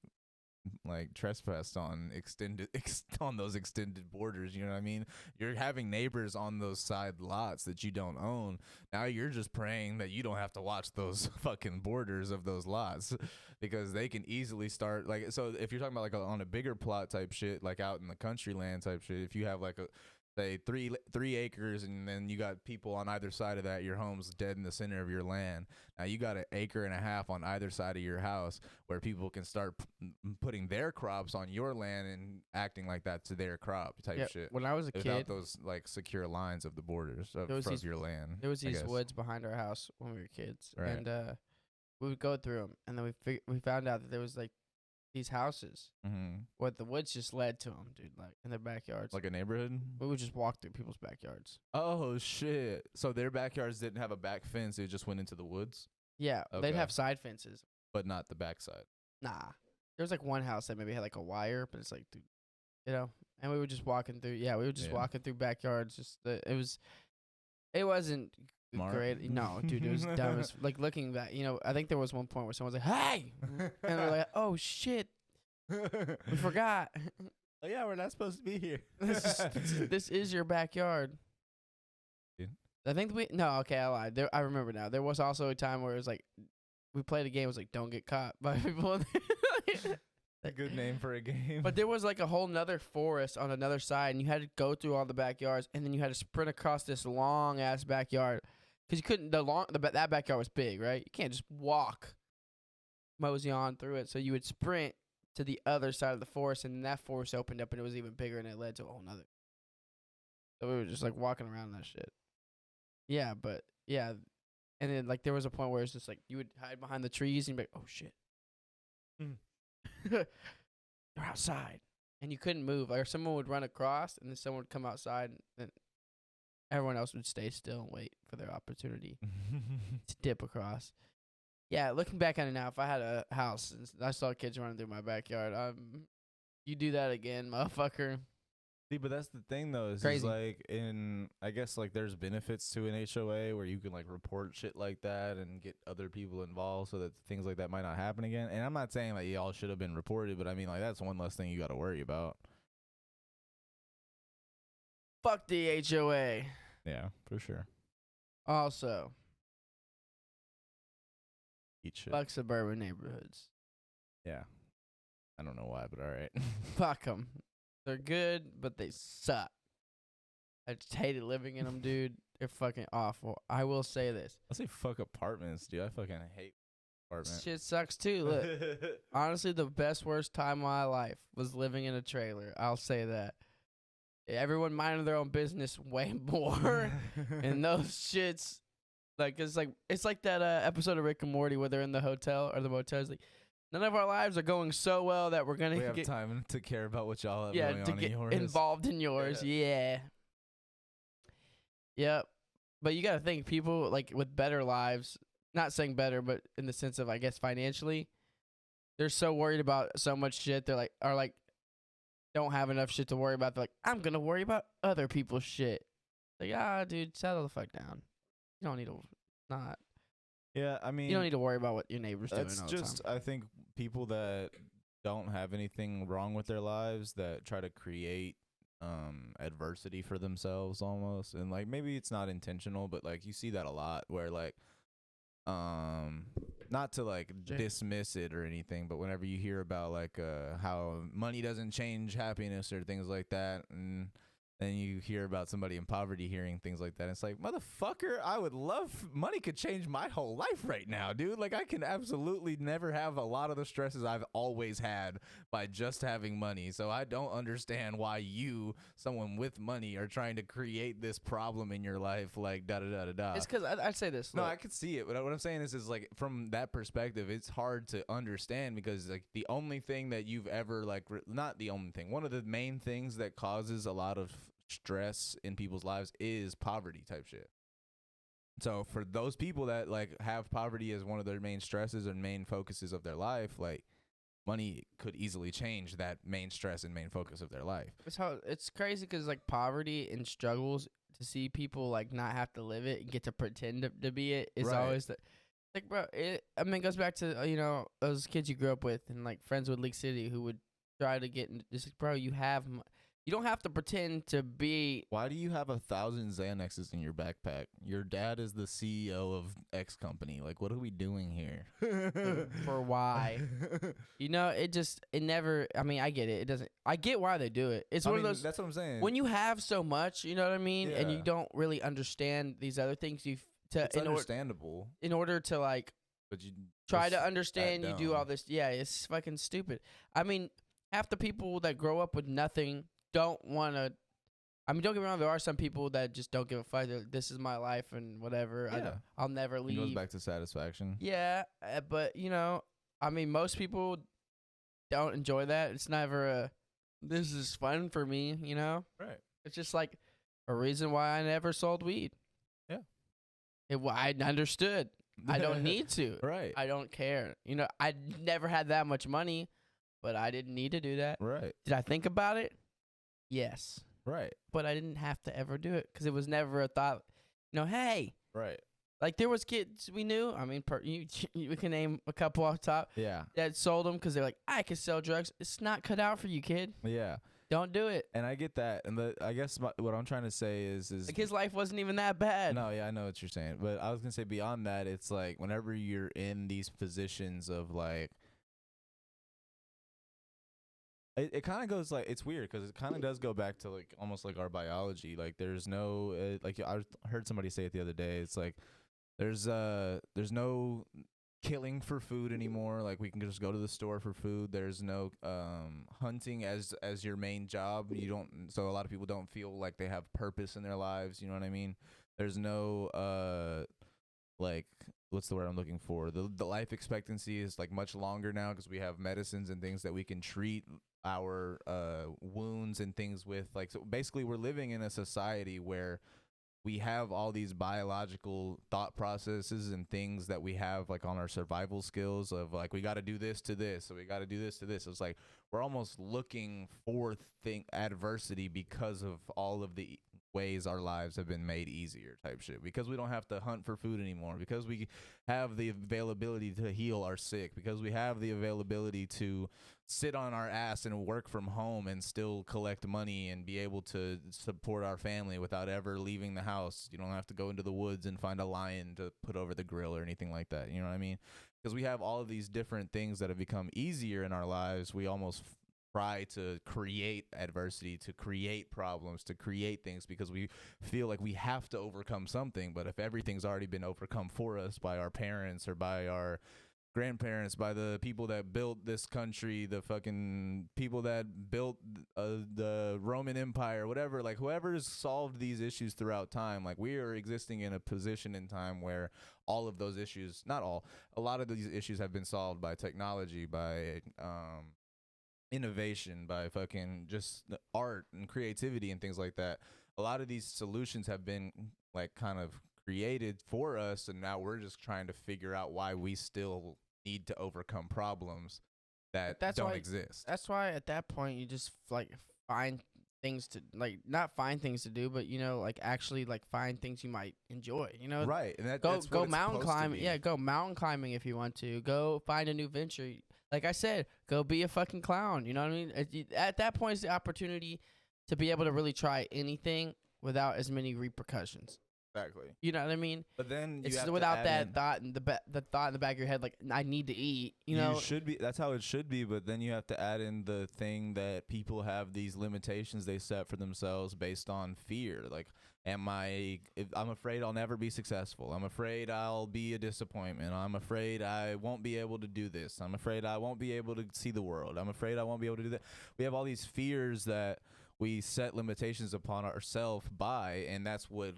like trespassed on on those extended borders. You know what I mean? You're having neighbors on those side lots that you don't own. Now you're just praying that you don't have to watch those fucking borders of those lots because they can easily start like. So if you're talking about like on a bigger plot type shit, like out in the country land type shit, if you have like a say 3 acres and then you got people on either side of that, your home's dead in the center of your land. Now you got 1.5 acres on either side of your house where people can start putting their crops on your land and acting like that's their crop type shit. When I was a kid, without those like secure lines of the borders of your land. There was these woods behind our house when we were kids, right. And we would go through them, and then we found out that there was like these houses. What the woods just led to them, dude. Like in their backyards, like a neighborhood. We would just walk through people's backyards. Oh shit! So their backyards didn't have a back fence; it just went into the woods. Yeah, they'd have side fences, but not the backside. Nah, there was like one house that maybe had like a wire, but it's like, dude, you know. And we were just walking through. Yeah, we were just walking through backyards. Just it wasn't Smart. Great. No, dude, it was dumb. As, like looking back, I think there was one point where someone was like, "Hey," and we're like, "Oh shit, we forgot." Oh yeah, we're not supposed to be here. This is your backyard. Dude. I think I lied. I remember now. There was also a time where it was like we played a game. It was like don't get caught by people. A good name for a game. But there was like a whole nother forest on another side, and you had to go through all the backyards, and then you had to sprint across this long ass backyard because you couldn't. That backyard was big, right? You can't just walk, mosey on through it. So you would sprint to the other side of the forest, and then that forest opened up, and it was even bigger, and it led to a whole nother. So we were just like walking around that shit. Yeah, but yeah, and then like there was a point where it's just like you would hide behind the trees and be like, "Oh shit." They're outside, and you couldn't move. Or someone would run across, and then someone would come outside, and everyone else would stay still and wait for their opportunity to dip across. Yeah, looking back on it now, if I had a house and I saw kids running through my backyard, you do that again, motherfucker. See, but that's the thing though, is like I guess like there's benefits to an HOA where you can like report shit like that and get other people involved so that things like that might not happen again. And I'm not saying that y'all should have been reported, but I mean like that's one less thing you got to worry about. Fuck the HOA. Yeah, for sure. Also, eat shit. Fuck suburban neighborhoods. Yeah. I don't know why, but all right. Fuck them. They're good, but they suck. I just hated living in them, dude. They're fucking awful. I will say this. I'll say fuck apartments, dude. I fucking hate apartments. Shit sucks too. Look, honestly, the worst time of my life was living in a trailer. I'll say that. Everyone minding their own business way more. And those shits, like, it's like that episode of Rick and Morty where they're in the hotel or the motel. It's like, none of our lives are going so well that we're gonna have time to care about what y'all have going on in yours. Involved in yours. Yeah. Yep. But you gotta think, people like with better lives, not saying better, but in the sense of I guess financially, they're so worried about so much shit. They're like don't have enough shit to worry about. They're like, I'm gonna worry about other people's shit. Like, dude, settle the fuck down. You don't need to not. Yeah, I mean, you don't need to worry about what your neighbor's doing. It's just, I think people that don't have anything wrong with their lives that try to create adversity for themselves almost, and like maybe it's not intentional, but like you see that a lot where like not to like dismiss it or anything, but whenever you hear about like how money doesn't change happiness or things like that, and Then you hear about somebody in poverty hearing things like that. And it's like, motherfucker, I would love money could change my whole life right now, dude. Like I can absolutely never have a lot of the stresses I've always had by just having money. So I don't understand why you, someone with money, are trying to create this problem in your life. Like da da da da da. It's because I'd say this. No, look. I could see it. But what I'm saying is like from that perspective, it's hard to understand because like the only thing that you've ever like, not the only thing, one of the main things that causes a lot of stress in people's lives is poverty type shit. So for those people that like have poverty as one of their main stresses and main focuses of their life, like money could easily change that main stress and main focus of their life. It's crazy because like poverty and struggles to see people like not have to live it and get to pretend to be it is Right. always like, bro. It goes back to those kids you grew up with and like friends with League City who would try to get into this. Like, bro, you don't have to pretend to be. Why do you have 1,000 Xanaxes in your backpack? Your dad is the CEO of X company. Like, what are we doing here? For why? It never. I mean, I get it. It doesn't. I get why they do it. It's one of those. That's what I'm saying. When you have so much, you know what I mean, and you Yeah. don't really understand these other things. It's understandable, in order to like but you try just to understand, you do dumb. all this. Yeah, it's fucking stupid. I mean, half the people that grow up with nothing don't want to. I mean, don't get me wrong. There are some people that just don't give a fuck. They're like, this is my life and whatever. Yeah. I'll never It leave. goes back to satisfaction. Yeah, but I mean, most people don't enjoy that. It's never this is fun for me, Right. It's just like a reason why I never sold weed. Yeah. I understood. I don't need to. Right. I don't care. I never had that much money, but I didn't need to do that. Right. Did I think about it? Yes. Right. But I didn't have to ever do it because it was never a thought, hey, Right. like there was kids we knew. I mean, we can name a couple off top Yeah. that sold them because they're like, I can sell drugs. It's not cut out for you, kid. Yeah. Don't do it. And I get that. And I guess what I'm trying to say is Like his life wasn't even that bad. no, yeah, I know what you're saying. But I was going to say beyond that, it's like whenever you're in these positions of like, it kind of goes like, it's weird because it kind of does go back to like almost like our biology. Like there's no, like I heard somebody say it the other day. It's like there's no killing for food anymore. Like we can just go to the store for food. There's no hunting as your main job. So a lot of people don't feel like they have purpose in their lives. You know what I mean? There's no like, what's the word I'm looking for? The life expectancy is like much longer now because we have medicines and things that we can treat our wounds and things with. Like, so basically we're living in a society where we have all these biological thought processes and things that we have like on our survival skills of like, we got to do this to this, so we got to do this to this. It's like we're almost looking for adversity because of all of the ways our lives have been made easier type shit, because we don't have to hunt for food anymore, because we have the availability to heal our sick, because we have the availability to sit on our ass and work from home and still collect money and be able to support our family without ever leaving the house. You don't have to go into the woods and find a lion to put over the grill or anything like that. You know what I mean? Because we have all of these different things that have become easier in our lives. We almost try to create adversity, to create problems, to create things because we feel like we have to overcome something. But if everything's already been overcome for us by our parents or by our grandparents, by the people that built this country, the fucking people that built the Roman Empire, whatever, like whoever's solved these issues throughout time, like we are existing in a position in time where all of those issues, not all, a lot of these issues have been solved by technology, by innovation, by fucking just art and creativity and things like that. A lot of these solutions have been like kind of created for us, and now we're just trying to figure out why we still need to overcome problems that don't exist. That's why at that point you just like find things to like, not find things to do, but like actually like find things you might enjoy. Right, and that's go what it's mountain supposed to climbing. be. Yeah, go mountain climbing if you want to. Go find a new venture. Like I said, go be a fucking clown. You know what I mean? At that point, it's the opportunity to be able to really try anything without as many repercussions. Exactly. You know what I mean? But then you It's have without to add that in, thought in the thought in the back of your head, like I need to eat. You know, should be. That's how it should be. But then you have to add in the thing that people have these limitations they set for themselves based on fear. Like, I'm afraid I'll never be successful. I'm afraid I'll be a disappointment. I'm afraid I won't be able to do this. I'm afraid I won't be able to see the world. I'm afraid I won't be able to do that. We have all these fears that we set limitations upon ourselves by, and that's what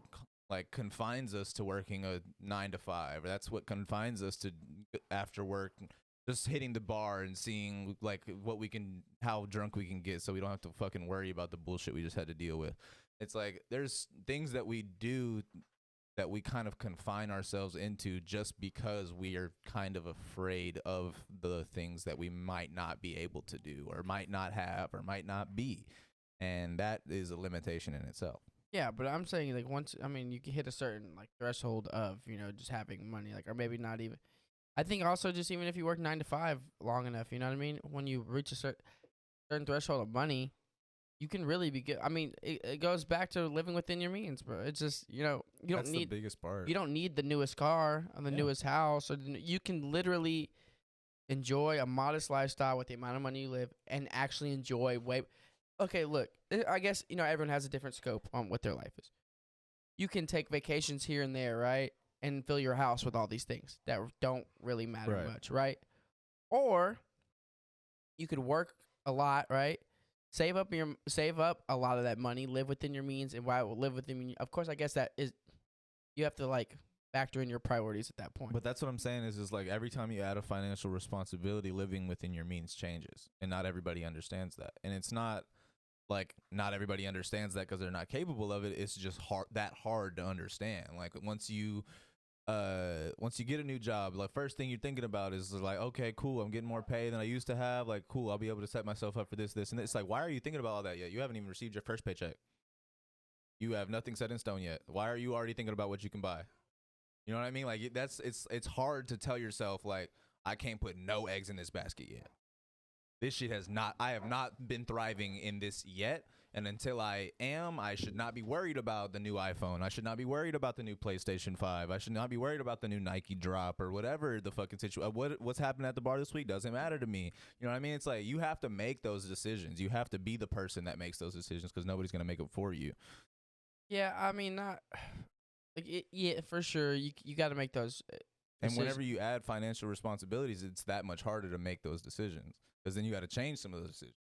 like confines us to working a 9 to 5. That's what confines us to after work just hitting the bar and seeing like how drunk we can get so we don't have to fucking worry about the bullshit we just had to deal with. It's like there's things that we do that we kind of confine ourselves into just because we are kind of afraid of the things that we might not be able to do or might not have or might not be. And that is a limitation in itself. yeah. But I'm saying like once, I mean, you can hit a certain like threshold of just having money, like or maybe not even. I think also just even if you work 9 to 5 long enough, you know what I mean. When you reach a certain threshold of money, you can really be good. I mean, it goes back to living within your means, bro. It's just you don't That's need the biggest part. you don't need the newest car or the newest house, or you can literally enjoy a modest lifestyle with the amount of money you live and actually enjoy way. Okay, look, I guess everyone has a different scope on what their life is. You can take vacations here and there, right, and fill your house with all these things that don't really matter much, right? Or you could work a lot, right? Save up a lot of that money, live within your means, and live within. Of course, I guess that is you have to like factor in your priorities at that point. But that's what I'm saying is like every time you add a financial responsibility, living within your means changes, and not everybody understands that. And it's not like not everybody understands that because they're not capable of it. It's just hard to understand. Like once you get a new job, like first thing you're thinking about is like, okay, cool, I'm getting more pay than I used to have. Like, cool, I'll be able to set myself up for this, and it's like, why are you thinking about all that yet? You haven't even received your first paycheck. You have nothing set in stone yet. Why are you already thinking about what you can buy? You know what I mean? Like it's hard to tell yourself like I can't put no eggs in this basket yet. This shit I have not been thriving in this yet. And until I am, I should not be worried about the new iPhone. I should not be worried about the new PlayStation 5. I should not be worried about the new Nike drop or whatever the fucking situation. What's happening at the bar this week doesn't matter to me. You know what I mean? It's like you have to make those decisions. You have to be the person that makes those decisions because nobody's going to make it for you. Yeah, I mean, not like yeah, for sure. You got to make those. And whenever you add financial responsibilities, it's that much harder to make those decisions because then you got to change some of those decisions.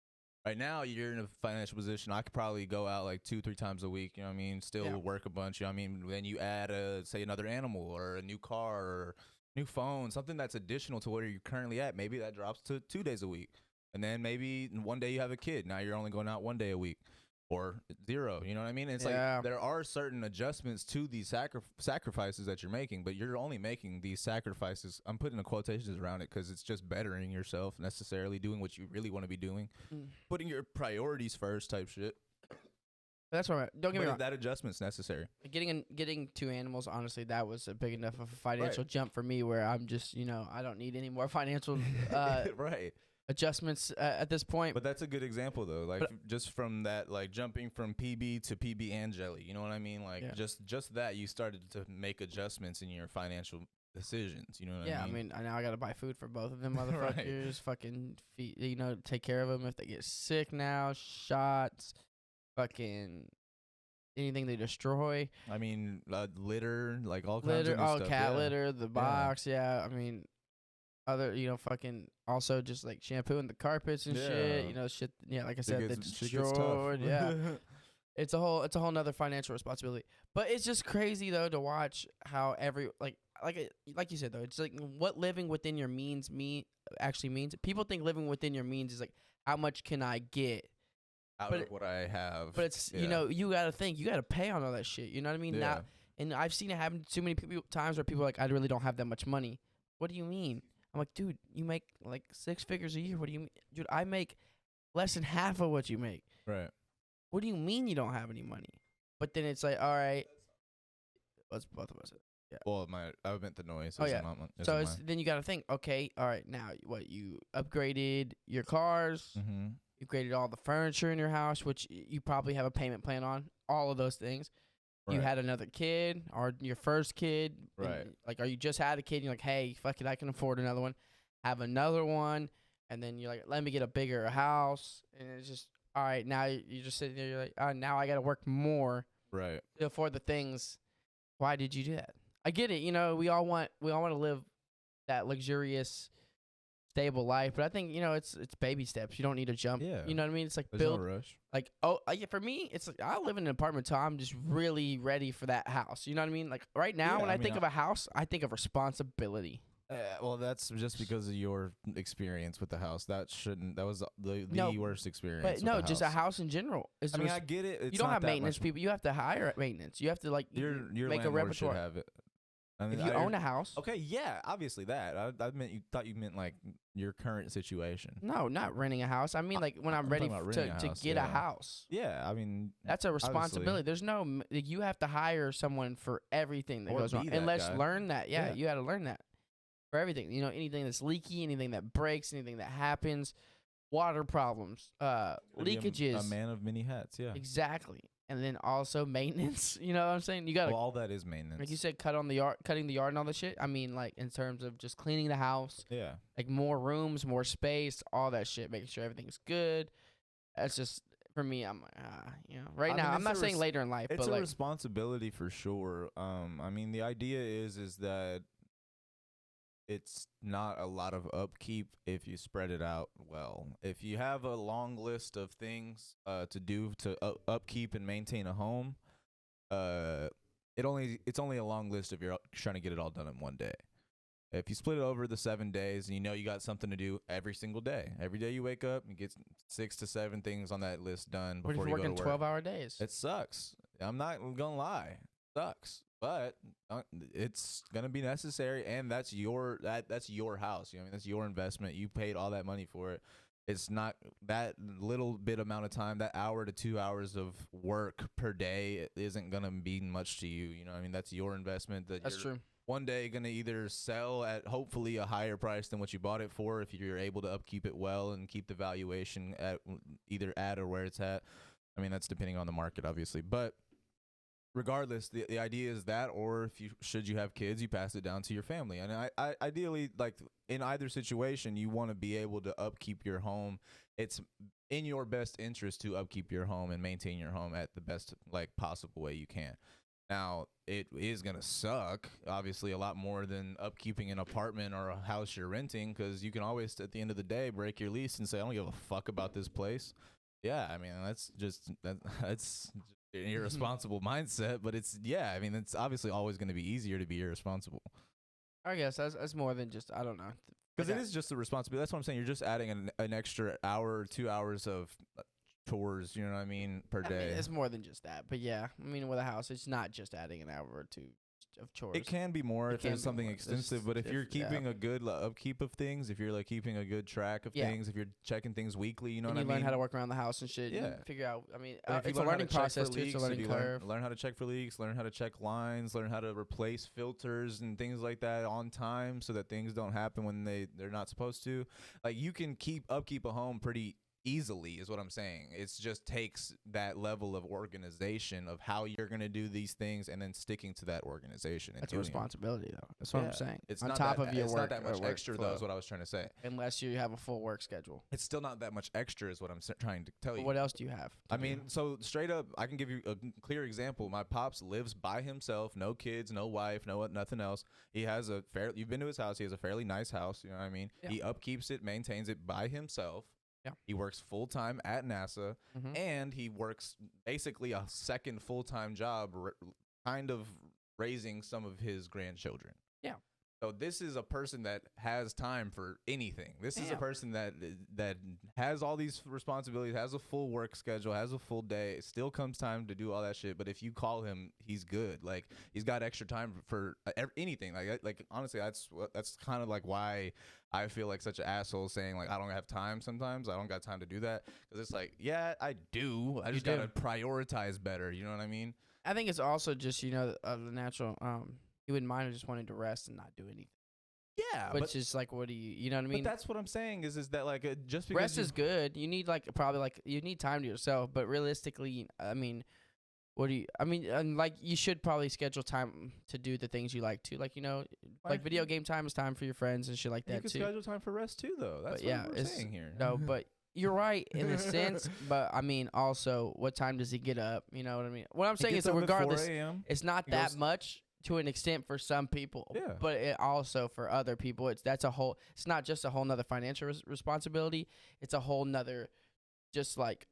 Right now, you're in a financial position. I could probably go out like 2-3 times a week. You know what I mean? Still work a bunch. You know what I mean? Then you add say another animal or a new car or new phone, something that's additional to where you're currently at. Maybe that drops to 2 days a week, and then maybe one day you have a kid. Now you're only going out 1 day a week. Or 0, you know what I mean? It's like there are certain adjustments to these sacrifices that you're making, but you're only making these sacrifices. I'm putting the quotations around it because it's just bettering yourself, necessarily doing what you really want to be doing, putting your priorities first, type shit. That's all right. Don't get me wrong. That adjustment's necessary. Getting 2 animals, honestly, that was a big enough of a financial jump for me where I'm just, I don't need any more financial adjustments at this point. But that's a good example though, like just from that, like jumping from PB to PB and jelly, you know what I mean? Like just that you started to make adjustments in your financial decisions, you know what I mean? Yeah, I mean, now I gotta buy food for both of them motherfuckers. Fucking feed, take care of them if they get sick now, shots, fucking anything they destroy. I mean, litter, like all kinds of new stuff. Cat litter, the box, I mean, other, fucking also just like shampooing the carpets and shit, shit. Yeah, like I said, the destroyed. Yeah, it's a whole nother financial responsibility. But it's just crazy though to watch how like you said though, it's like what living within your means actually means. People think living within your means is like how much can I get out of what I have. But it's you gotta think, you gotta pay on all that shit. You know what I mean? Yeah. Now, and I've seen it happen too many times where people are like, I really don't have that much money. What do you mean? I'm like, dude, you make like 6 figures a year. What do you mean? Dude, I make less than half of what you make. Right. What do you mean you don't have any money? But then it's like, all right. What's both of us? Yeah. Well, I meant the noise. Oh, yeah. So then you got to think, okay, all right, now you upgraded your cars. Mm-hmm. You upgraded all the furniture in your house, which you probably have a payment plan on. All of those things. you had another kid or your first kid. Right. Like, or you just had a kid and you're like, hey, fuck it, I can afford another one. Have another one. And then you're like, let me get a bigger house. And it's just, all right, now you're just sitting there. You're like, now I got to work more Right. to afford the things. Why did you do that? I get it. You know, we all want to live that luxurious, stable life. But I think, you know, it's baby steps. You don't need to jump. Yeah. You know what I mean? It's like There's build. no rush. Like, yeah, for me, it's like I live in an apartment, so I'm just really ready for that house. You know what I mean? Like right now, Yeah, when I I mean, think of a house, I think of responsibility. Well, that's just because of your experience with the house. That was the No, worst experience. But with no, the just a house. house in general. I mean, I get it. It's You don't not have that maintenance much- people. You have to hire maintenance. You have to like Your make a landlord should repertoire. have it. I mean, If you own a house, okay, yeah, obviously that. I meant you meant like your current situation. no, not renting a house. I mean, like when I'm I'm ready talking about renting a to house, get a yeah. house. Yeah, I mean That's a obviously. responsibility. There's no like, you have to hire someone for everything that Or goes be wrong. that And let's guy. learn that. Yeah, Yeah. you got to learn that for everything. You know, anything that's leaky, anything that breaks, anything that happens, water problems, Gotta be leakages. A man of many hats. Yeah. Exactly. And then also maintenance. You know what I'm saying? You got to, Well, all that is maintenance. like you said, cutting the yard and all the shit. I mean, like in terms of just cleaning the house, Yeah. like more rooms, more space, all that shit, making sure everything's good. That's just for me. I'm like, you know, right I now. mean, I'm it's not a saying later in life, It's but a like, responsibility for sure. I mean, the idea is that it's not a lot of upkeep if you spread it out well. If you have a long list of things to do to upkeep and maintain a home, it's only a long list if you're trying to get it all done in one day. If you split it over the 7 days and you know you got something to do every single day, every day you wake up, you get 6 to 7 things on that list done what if before you're you go working to work. 12-hour days? It sucks. I'm not gonna lie, it sucks, but it's gonna be necessary, and that's your house. You know, I mean, that's your investment. You paid all that money for it. It's not that little bit amount of time, that hour to 2 hours of work per day. It isn't gonna mean much to you. You know, what I mean, that's your investment. That's true. One day gonna either sell at hopefully a higher price than what you bought it for if you're able to upkeep it well and keep the valuation at either at or where it's at. I mean, that's depending on the market, obviously, but regardless, the idea is that, or if you should you have kids, you pass it down to your family. And I ideally, like in either situation, you want to be able to upkeep your home. It's in your best interest to upkeep your home and maintain your home at the best like possible way you can. Now, it is going to suck, obviously, a lot more than upkeeping an apartment or a house you're renting, because you can always, at the end of the day, break your lease and say, I don't give a fuck about this place. Yeah, I mean, that's an irresponsible mindset, but it's it's obviously always going to be easier to be irresponsible. I guess that's more than just, I don't know. Because it is just a responsibility. That's what I'm saying. You're just adding an extra hour or 2 hours of chores, you know what I mean, per day. I mean, it's more than just that. But yeah, I mean, with a house, it's not just adding an hour or two of chores. It can be more if it's something more. extensive, but if you're keeping a good upkeep of things, if you're like keeping a good track of things, if you're checking things weekly, you know and what I you mean? learn how to work around the house and shit. Yeah. And figure out, I mean, If you it's a learn how learning to check process for too. It's a leaks, learning if you curve. learn how to check for leaks, learn how to check lines, learn how to replace filters and things like that on time so that things don't happen when they're not supposed to. Like, you can upkeep a home pretty easily is what I'm saying. It just takes that level of organization of how you're going to do these things and then sticking to that organization. That's a responsibility, though. That's what I'm saying. It's on not top that, of your it's work, not that much extra, flow. though, is what I was trying to say. Unless you have a full work schedule. It's still not that much extra is what I'm trying to tell you. But what else do you have? I mean, so straight up, I can give you a clear example. My pops lives by himself, no kids, no wife, nothing else. He has you've been to his house. He has a fairly nice house. You know what I mean? Yeah. He upkeeps it, maintains it by himself. Yeah. He works full-time at NASA, and he works basically a second full-time job, kind of raising some of his grandchildren. Yeah. So this is a person that has time for anything. This is a person that has all these responsibilities, has a full work schedule, has a full day. It still comes time to do all that shit. But if you call him, he's good. Like, he's got extra time for anything. Like honestly, that's kind of like why I feel like such an asshole saying like I don't have time sometimes. I don't got time to do that, because it's like, yeah, I do. I just gotta prioritize better. You know what I mean? I think it's also just the natural. You wouldn't mind just wanting to rest and not do anything. Yeah, but it's just like, what do you know what I mean? But that's what I'm saying is that like just because rest is good. You need you need time to yourself. But realistically, I mean, What do you? I mean, and like you should probably schedule time to do the things you like to, like like video game time is time for your friends and shit like You that can too. schedule time for rest too, though. That's But yeah, what we're it's saying here. no, but you're right in a sense. But I mean, also, what time does he get up? You know what I mean? What I'm He saying is gets that up at 4 regardless, a.m. it's not He that goes- much to an extent for some people. Yeah. But it also for other people, it's not just a whole nother financial responsibility. It's a whole nother, just like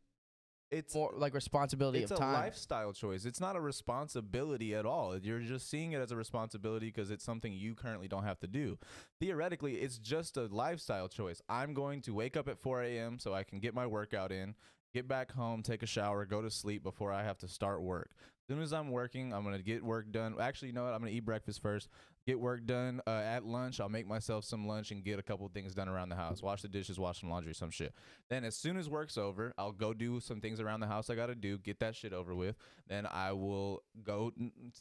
It's more like responsibility it's of a time. lifestyle choice. It's not a responsibility at all. You're just seeing it as a responsibility because it's something you currently don't have to do. Theoretically, it's just a lifestyle choice. I'm going to wake up at 4 a.m. so I can get my workout in, get back home, take a shower, go to sleep before I have to start work. As soon as I'm working, I'm going to get work done. Actually, you know what? I'm going to eat breakfast first, get work done. At lunch, I'll make myself some lunch and get a couple things done around the house. Wash the dishes, wash some laundry, some shit. Then as soon as work's over, I'll go do some things around the house I got to do, get that shit over with. Then I will go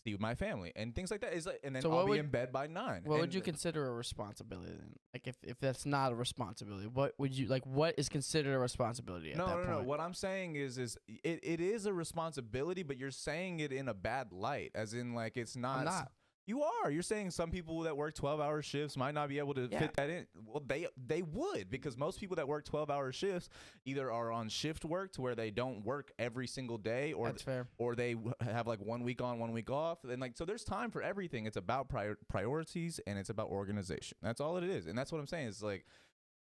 see my family and things like that. And then So I'll be in bed by 9. What would you consider a responsibility then? Like if that's not a responsibility, what would you like? What is considered a responsibility at that point? No. What I'm saying is it is a responsibility, but you're saying it in a bad light, as in like it's not. I'm not. You are. You're saying some people that work 12-hour shifts might not be able to fit that in. Well, they would, because most people that work 12-hour shifts either are on shift work to where they don't work every single day, or That's fair. or they have like 1 week on, 1 week off, and like so there's time for everything. It's about priorities and it's about organization. That's all it is, and that's what I'm saying. Is like,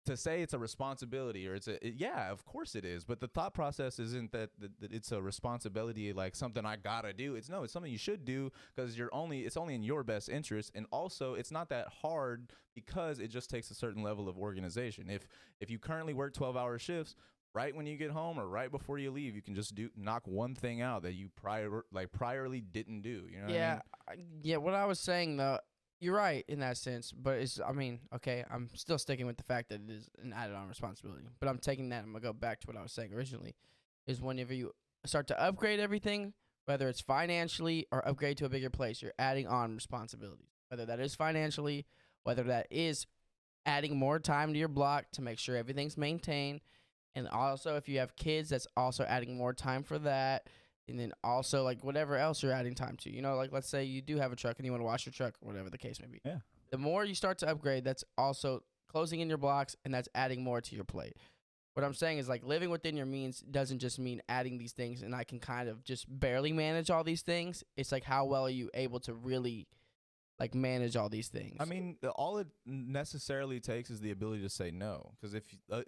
to say it's a responsibility or yeah, of course it is. But the thought process isn't that it's a responsibility, like something I gotta do. It's something you should do because it's only in your best interest. And also it's not that hard because it just takes a certain level of organization. If you currently work 12-hour shifts, right when you get home or right before you leave, you can just knock one thing out that you priorly didn't do. You know what I mean? Yeah, what I was saying though, you're right in that sense, but okay, I'm still sticking with the fact that it is an added-on responsibility. But I'm taking that, I'm going to go back to what I was saying originally, is whenever you start to upgrade everything, whether it's financially or upgrade to a bigger place, you're adding on responsibilities. Whether that is financially, whether that is adding more time to your block to make sure everything's maintained, and also if you have kids, that's also adding more time for that. And then also, like, whatever else you're adding time to. Like, let's say you do have a truck and you want to wash your truck or whatever the case may be. Yeah. The more you start to upgrade, that's also closing in your blocks, and that's adding more to your plate. What I'm saying is, like, living within your means doesn't just mean adding these things, and I can kind of just barely manage all these things. It's like, how well are you able to really, like, manage all these things? I mean, all it necessarily takes is the ability to say no. Because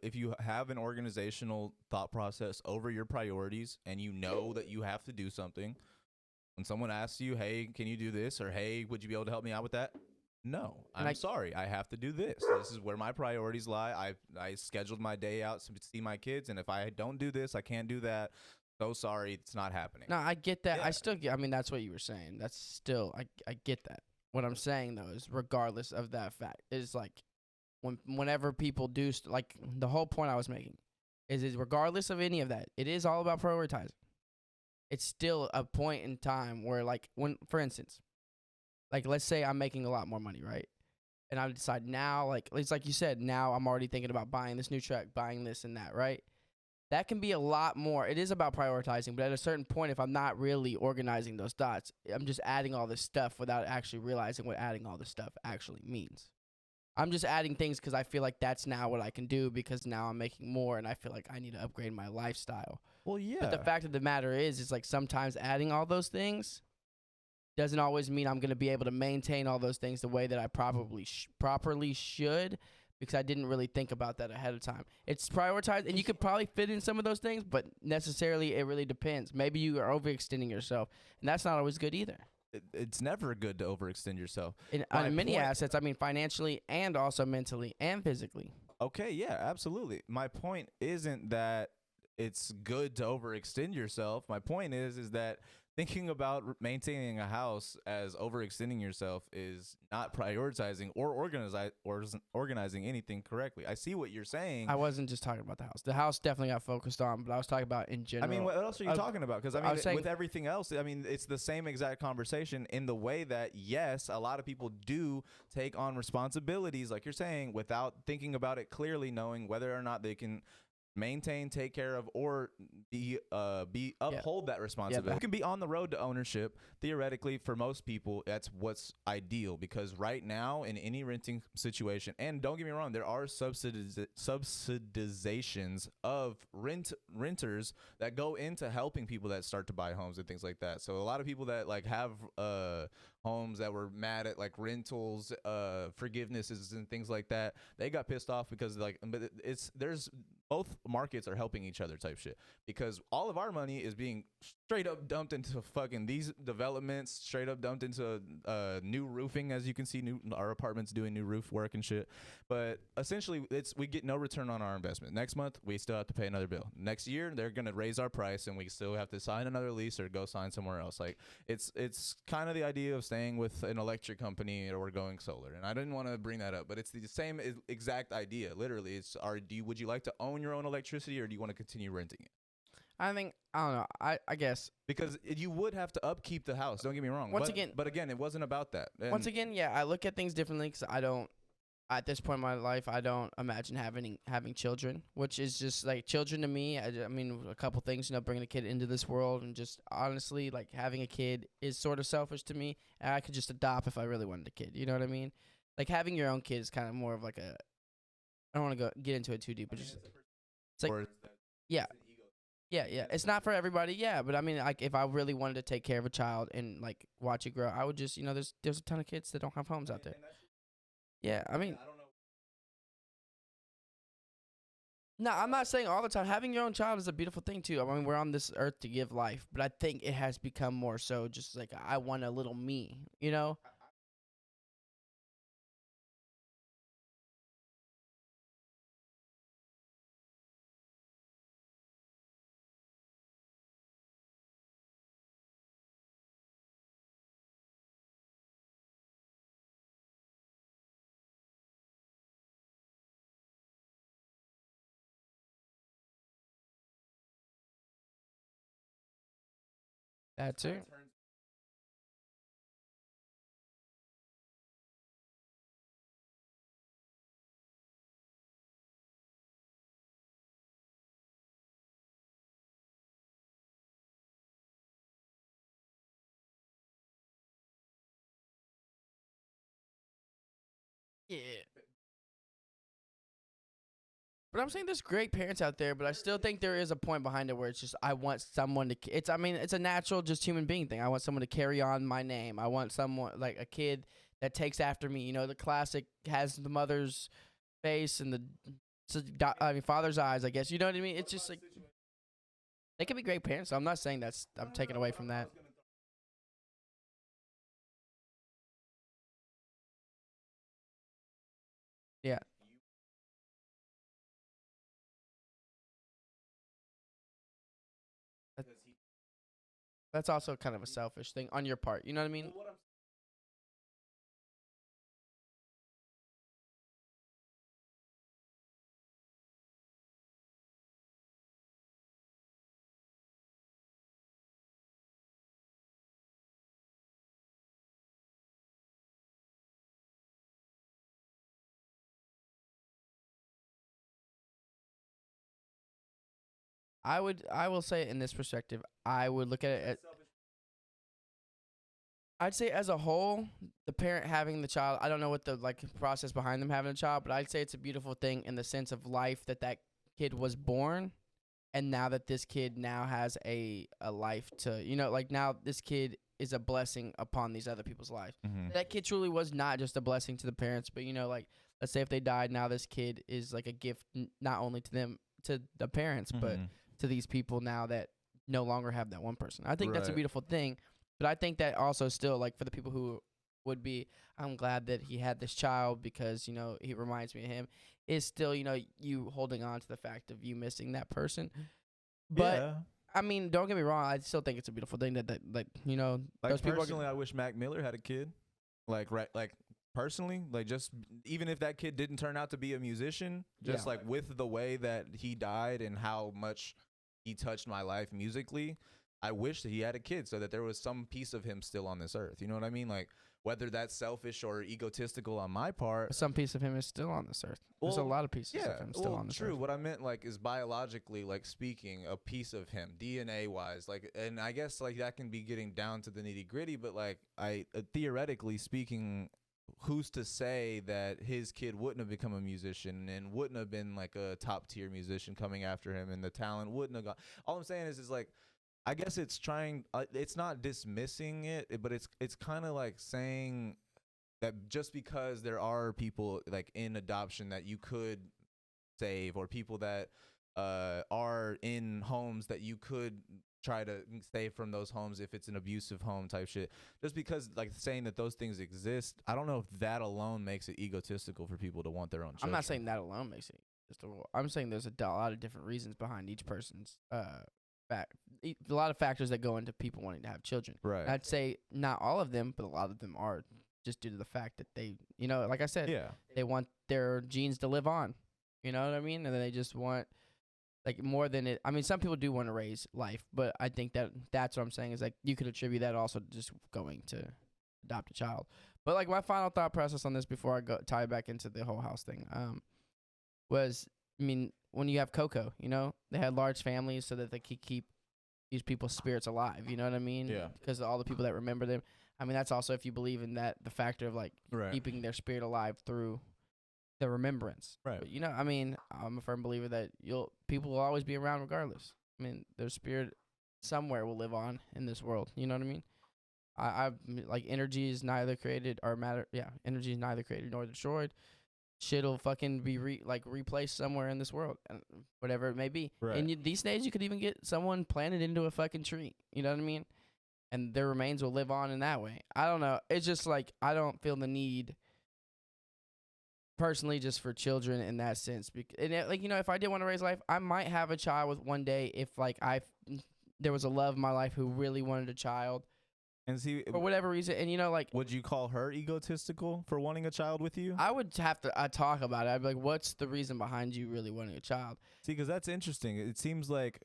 if you have an organizational thought process over your priorities and you know that you have to do something, when someone asks you, hey, can you do this? Or, hey, would you be able to help me out with that? No, I'm sorry. I have to do this. This is where my priorities lie. I scheduled my day out to see my kids, and if I don't do this, I can't do that. So sorry, it's not happening. No, I get that. Yeah. I still get, I mean, that's what you were saying. That's still, I get that. What I'm saying, though, is regardless of that fact, is like whenever people do, like the whole point I was making is regardless of any of that, it is all about prioritizing. It's still a point in time where, like, for instance, like, let's say I'm making a lot more money, right? And I decide now, like, it's like you said, now I'm already thinking about buying this new truck, buying this and that, right? That can be a lot more. It is about prioritizing, but at a certain point, if I'm not really organizing those dots, I'm just adding all this stuff without actually realizing what adding all this stuff actually means. I'm just adding things because I feel like that's now what I can do because now I'm making more and I feel like I need to upgrade my lifestyle. Well, yeah. But the fact of the matter is like sometimes adding all those things doesn't always mean I'm going to be able to maintain all those things the way that I probably properly should, because I didn't really think about that ahead of time. It's prioritized, and you could probably fit in some of those things, but necessarily it really depends. Maybe you are overextending yourself, and that's not always good either. It's never good to overextend yourself. On many assets, I mean financially and also mentally and physically. Okay, yeah, absolutely. My point isn't that it's good to overextend yourself. My point is that thinking about maintaining a house as overextending yourself is not prioritizing or organizing anything correctly. I see what you're saying. I wasn't just talking about the house. The house definitely got focused on, but I was talking about in general. I mean, what else are you talking about? Because, I mean, saying, with everything else, I mean, it's the same exact conversation in the way that, yes, a lot of people do take on responsibilities, like you're saying, without thinking about it clearly, knowing whether or not they can maintain, take care of, or be uphold that Yeah, responsibility. You can be on the road to ownership. Theoretically, for most people, that's what's ideal, because right now in any renting situation, and don't get me wrong, there are subsidizations of renters that go into helping people that start to buy homes and things like that. So a lot of people that like have homes that were mad at like rentals, forgivenesses and things like that, they got pissed off because like, but there's both markets are helping each other type shit, because all of our money is being straight up dumped into fucking these developments, straight up dumped into new roofing. As you can see, our apartments doing new roof work and shit. But essentially, we get no return on our investment. Next month, we still have to pay another bill. Next year, they're gonna raise our price, and we still have to sign another lease or go sign somewhere else. Like it's kind of the idea of staying with an electric company or going solar. And I didn't want to bring that up, but it's the same exact idea. Literally, would you like to own your own electricity, or do you want to continue renting it? I don't know. I guess Because you would have to upkeep the house. Don't get me wrong. Once But again, it wasn't about that. And once again, yeah, I look at things differently because I don't. At this point in my life, I don't imagine having children, which is just like children to me. I mean, a couple things, bringing a kid into this world, and just honestly, like having a kid is sort of selfish to me. And I could just adopt if I really wanted a kid. You know what I mean? Like having your own kid is kind of more of like a. I don't want to get into it too deep, but just it's like yeah. Yeah. It's not for everybody, yeah, but I mean, like, if I really wanted to take care of a child and like watch it grow, I would just, there's a ton of kids that don't have homes out there. Yeah, I mean, no, I'm not saying all the time. Having your own child is a beautiful thing too. I mean, we're on this earth to give life, but I think it has become more so just like I want a little me, you know? That's it. Yeah. But I'm saying there's great parents out there, but I still think there is a point behind it where it's just I want someone to. I mean, it's a natural, just human being thing. I want someone to carry on my name. I want someone like a kid that takes after me. The classic has the mother's face and I mean, father's eyes. I guess you know what I mean. It's just like they can be great parents. So I'm not saying I'm taking away from that. Yeah, that- that's also kind of a selfish thing on your part. You know what I mean? I will say in this perspective, I would look at it. I'd say as a whole, the parent having the child, I don't know what the process behind them having a child, but I'd say it's a beautiful thing in the sense of life that kid was born, and now that this kid now has a life to, like now this kid is a blessing upon these other people's lives. That kid truly was not just a blessing to the parents, but like let's say if they died, now this kid is like a gift not only to them, to the parents, but to these people now that no longer have that one person. I think that's a Right. beautiful thing. But I think that also still, like, for the people who would be, I'm glad that he had this child because, he reminds me of him, is still, you holding on to the fact of you missing that person. But, Yeah. I mean, don't get me wrong. I still think it's a beautiful thing that Like those people personally, I wish Mac Miller had a kid. Like personally, like just even if that kid didn't turn out to be a musician, just Yeah. like with the way that he died and how much he touched my life musically, I wish that he had a kid so that there was some piece of him still on this earth. You know what I mean? Like, whether that's selfish or egotistical on my part. Some piece of him is still on this earth. There's a lot of pieces of him still on this true. earth. What I meant, like, is biologically, like, speaking, a piece of him, DNA wise, like, and I guess like that can be getting down to the nitty gritty, but like, theoretically speaking, who's to say that his kid wouldn't have become a musician and wouldn't have been like a top tier musician coming after him, and the talent wouldn't have gone. All I'm saying is like, I guess it's trying. It's not dismissing it, but it's kind of like saying that just because there are people like in adoption that you could save, or people that are in homes that you could try to save from those homes if it's an abusive home type shit, just because like saying that those things exist, I don't know if that alone makes it egotistical for people to want their own children. I'm not saying that alone makes it egotistical. I'm saying there's a lot of different reasons behind each person's a lot of factors that go into people wanting to have children. Right. I'd say not all of them, but a lot of them are just due to the fact that they, like I said, they want their genes to live on. You know what I mean? And then they just want, like, more than it. I mean, some people do want to raise life, but I think that's what I'm saying is, like, you could attribute that also to just going to adopt a child. But, like, my final thought process on this before I tie back into the whole house thing was, I mean, when you have Coco, they had large families so that they could keep these people's spirits alive. You know what I mean? Yeah. Because of all the people that remember them. I mean, that's also, if you believe in that, the factor of, like, keeping their spirit alive through the remembrance. Right. But, I mean, I'm a firm believer that people will always be around regardless. I mean, their spirit somewhere will live on in this world. You know what I mean? I like, energy is neither created or matter. Yeah, energy is neither created nor destroyed. Shit'll fucking be replaced somewhere in this world, whatever it may be. Right. And these days, you could even get someone planted into a fucking tree. You know what I mean? And their remains will live on in that way. I don't know. It's just like, I don't feel the need personally just for children in that sense. And if I did want to raise life, I might have a child with one day if like there was a love in my life who really wanted a child. And see, for whatever reason, and like, would you call her egotistical for wanting a child with you? I would have to talk about it. I'd be like, what's the reason behind you really wanting a child? See, because that's interesting. It seems like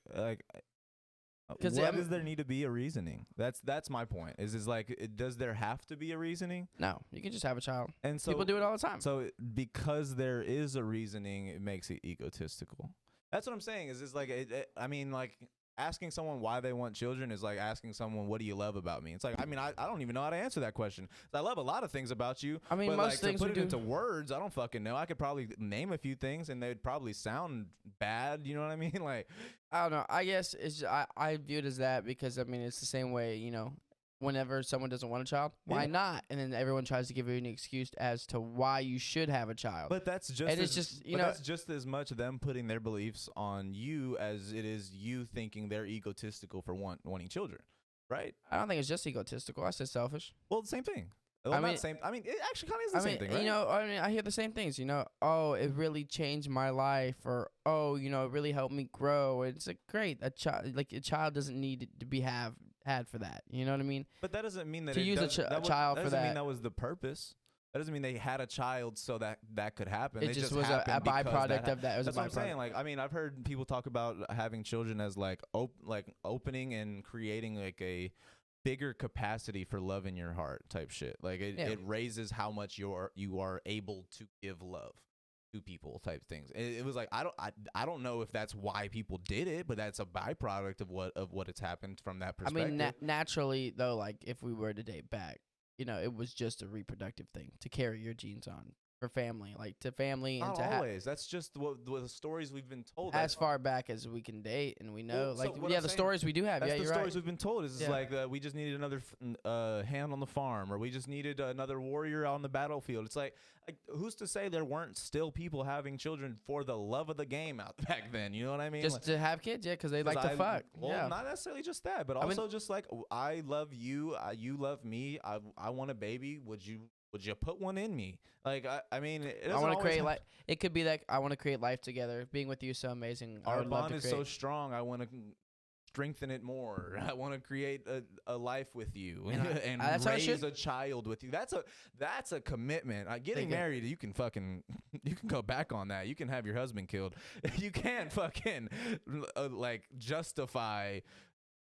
does there need to be a reasoning? That's my point. Is like, does there have to be a reasoning? No, you can just have a child. And so people do it all the time. So because there is a reasoning, it makes it egotistical. That's what I'm saying. Is like, I mean, like, asking someone why they want children is like asking someone, what do you love about me? It's like, I mean, I don't even know how to answer that question. I love a lot of things about you. I mean, but most things to put we it do. into words, I don't fucking know. I could probably name a few things and they'd probably sound bad. You know what I mean? Like, I don't know. I guess I view it as that because, I mean, it's the same way, whenever someone doesn't want a child, why not? And then everyone tries to give you an excuse as to why you should have a child. But that's just, and it's just, that's just as much them putting their beliefs on you as it is you thinking they're egotistical for wanting children, right? I don't think it's just egotistical. I said selfish. Well, the same thing. Well, it actually kind of is the same thing, right? I mean, I hear the same things, oh, it really changed my life, or, oh, it really helped me grow. It's like, great. A child doesn't need to be had for that. You know what I mean? But that doesn't mean that to use a child for that. Doesn't mean that was the purpose. That doesn't mean they had a child so that could happen. It just was a byproduct of that. It was that's a what I'm saying. Like, I mean, I've heard people talk about having children as like opening and creating like a bigger capacity for love in your heart type shit. Like it raises how much you are able to give love to people type things. It was like, I don't know if that's why people did it, but that's a byproduct of what it's happened from that perspective. I mean, naturally though, like if we were to date back, it was just a reproductive thing to carry your genes on for family, like to family. Not and always. That's just what the stories we've been told. As far back as we can date, and we know, the stories we do have. That's yeah, the you're stories right. we've been told. Is like we just needed another hand on the farm, or we just needed another warrior on the battlefield. It's like who's to say there weren't still people having children for the love of the game out back then? You know what I mean? Just to have kids, because they like to fuck. Well, not necessarily just that, but also just like, I love you, you love me. I want a baby. Would you put one in me? Like, I mean, I want to create life. It could be like, I want to create life together. Being with you is so amazing. Our bond is so strong. I want to strengthen it more. I want to create a life with you and raise a child with you. That's a commitment. Getting married, you can go back on that. You can have your husband killed. You can't fucking like justify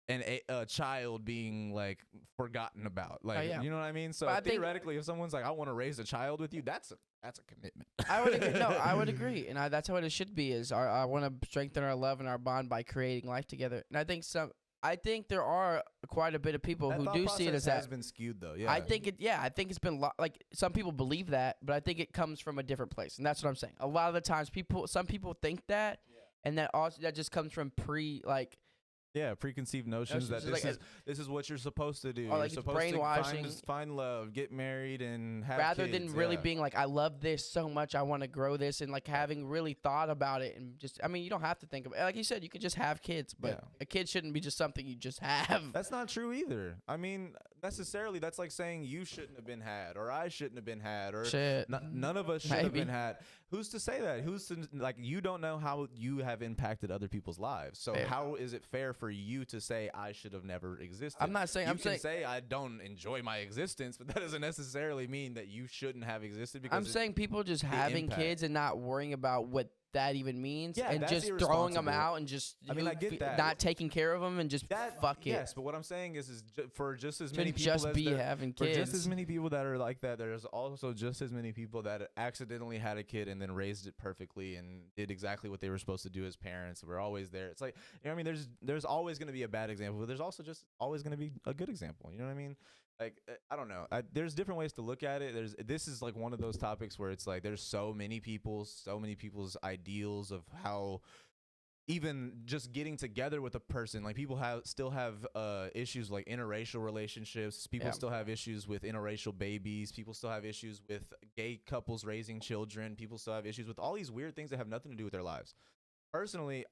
and a child being like forgotten about. Like, yeah. you know what I mean? So But I think- theoretically, if someone's like, I want to raise a child with you, that's a commitment. I would agree. No, I would agree, and that's how it should be. Is I want to strengthen our love and our bond by creating life together. And I think there are quite a bit of people That who thought do see it process as has that. been skewed though. Yeah, I think it's been like some people believe that, but I think it comes from a different place, and that's what I'm saying. A lot of the times, some people think that, and that just comes from preconceived notions that this is what you're supposed to do. Or like you're it's supposed brainwashing. to find love, get married, and have rather kids. than really being like, I love this so much, I want to grow this, and like having really thought about it, and just, I mean, you don't have to think about it. Like you said, you can just have kids, but a kid shouldn't be just something you just have. That's not true either. I mean, necessarily, that's like saying you shouldn't have been had, or I shouldn't have been had, or none of us should have been had. Who's to say that? Who's to, like, you don't know how you have impacted other people's lives. So how is it fair for you to say I should have never existed? I'm not saying. You can say I don't enjoy my existence, but that doesn't necessarily mean that you shouldn't have existed. Because I'm saying people just having kids and not worrying about what that even means, Yeah, and that's just throwing them out and just I mean, I get that. not taking care of them and just fuck it. Yes, but what I'm saying is for just as many Shouldn't people just as be there- having for kids. just as many people that are like that, there's also just as many people that accidentally had a kid and then raised it perfectly and did exactly what they were supposed to do as parents. We're always there. It's like, you know what I mean? There's always going to be a bad example, but there's also just always going to be a good example. You know what I mean? Like, I don't know. There's different ways to look at it. This is like one of those topics where it's like there's so many people's ideals of how even just getting together with a person, like people still have issues like interracial relationships. People still have issues with interracial babies. People still have issues with gay couples raising children. People still have issues with all these weird things that have nothing to do with their lives. Personally,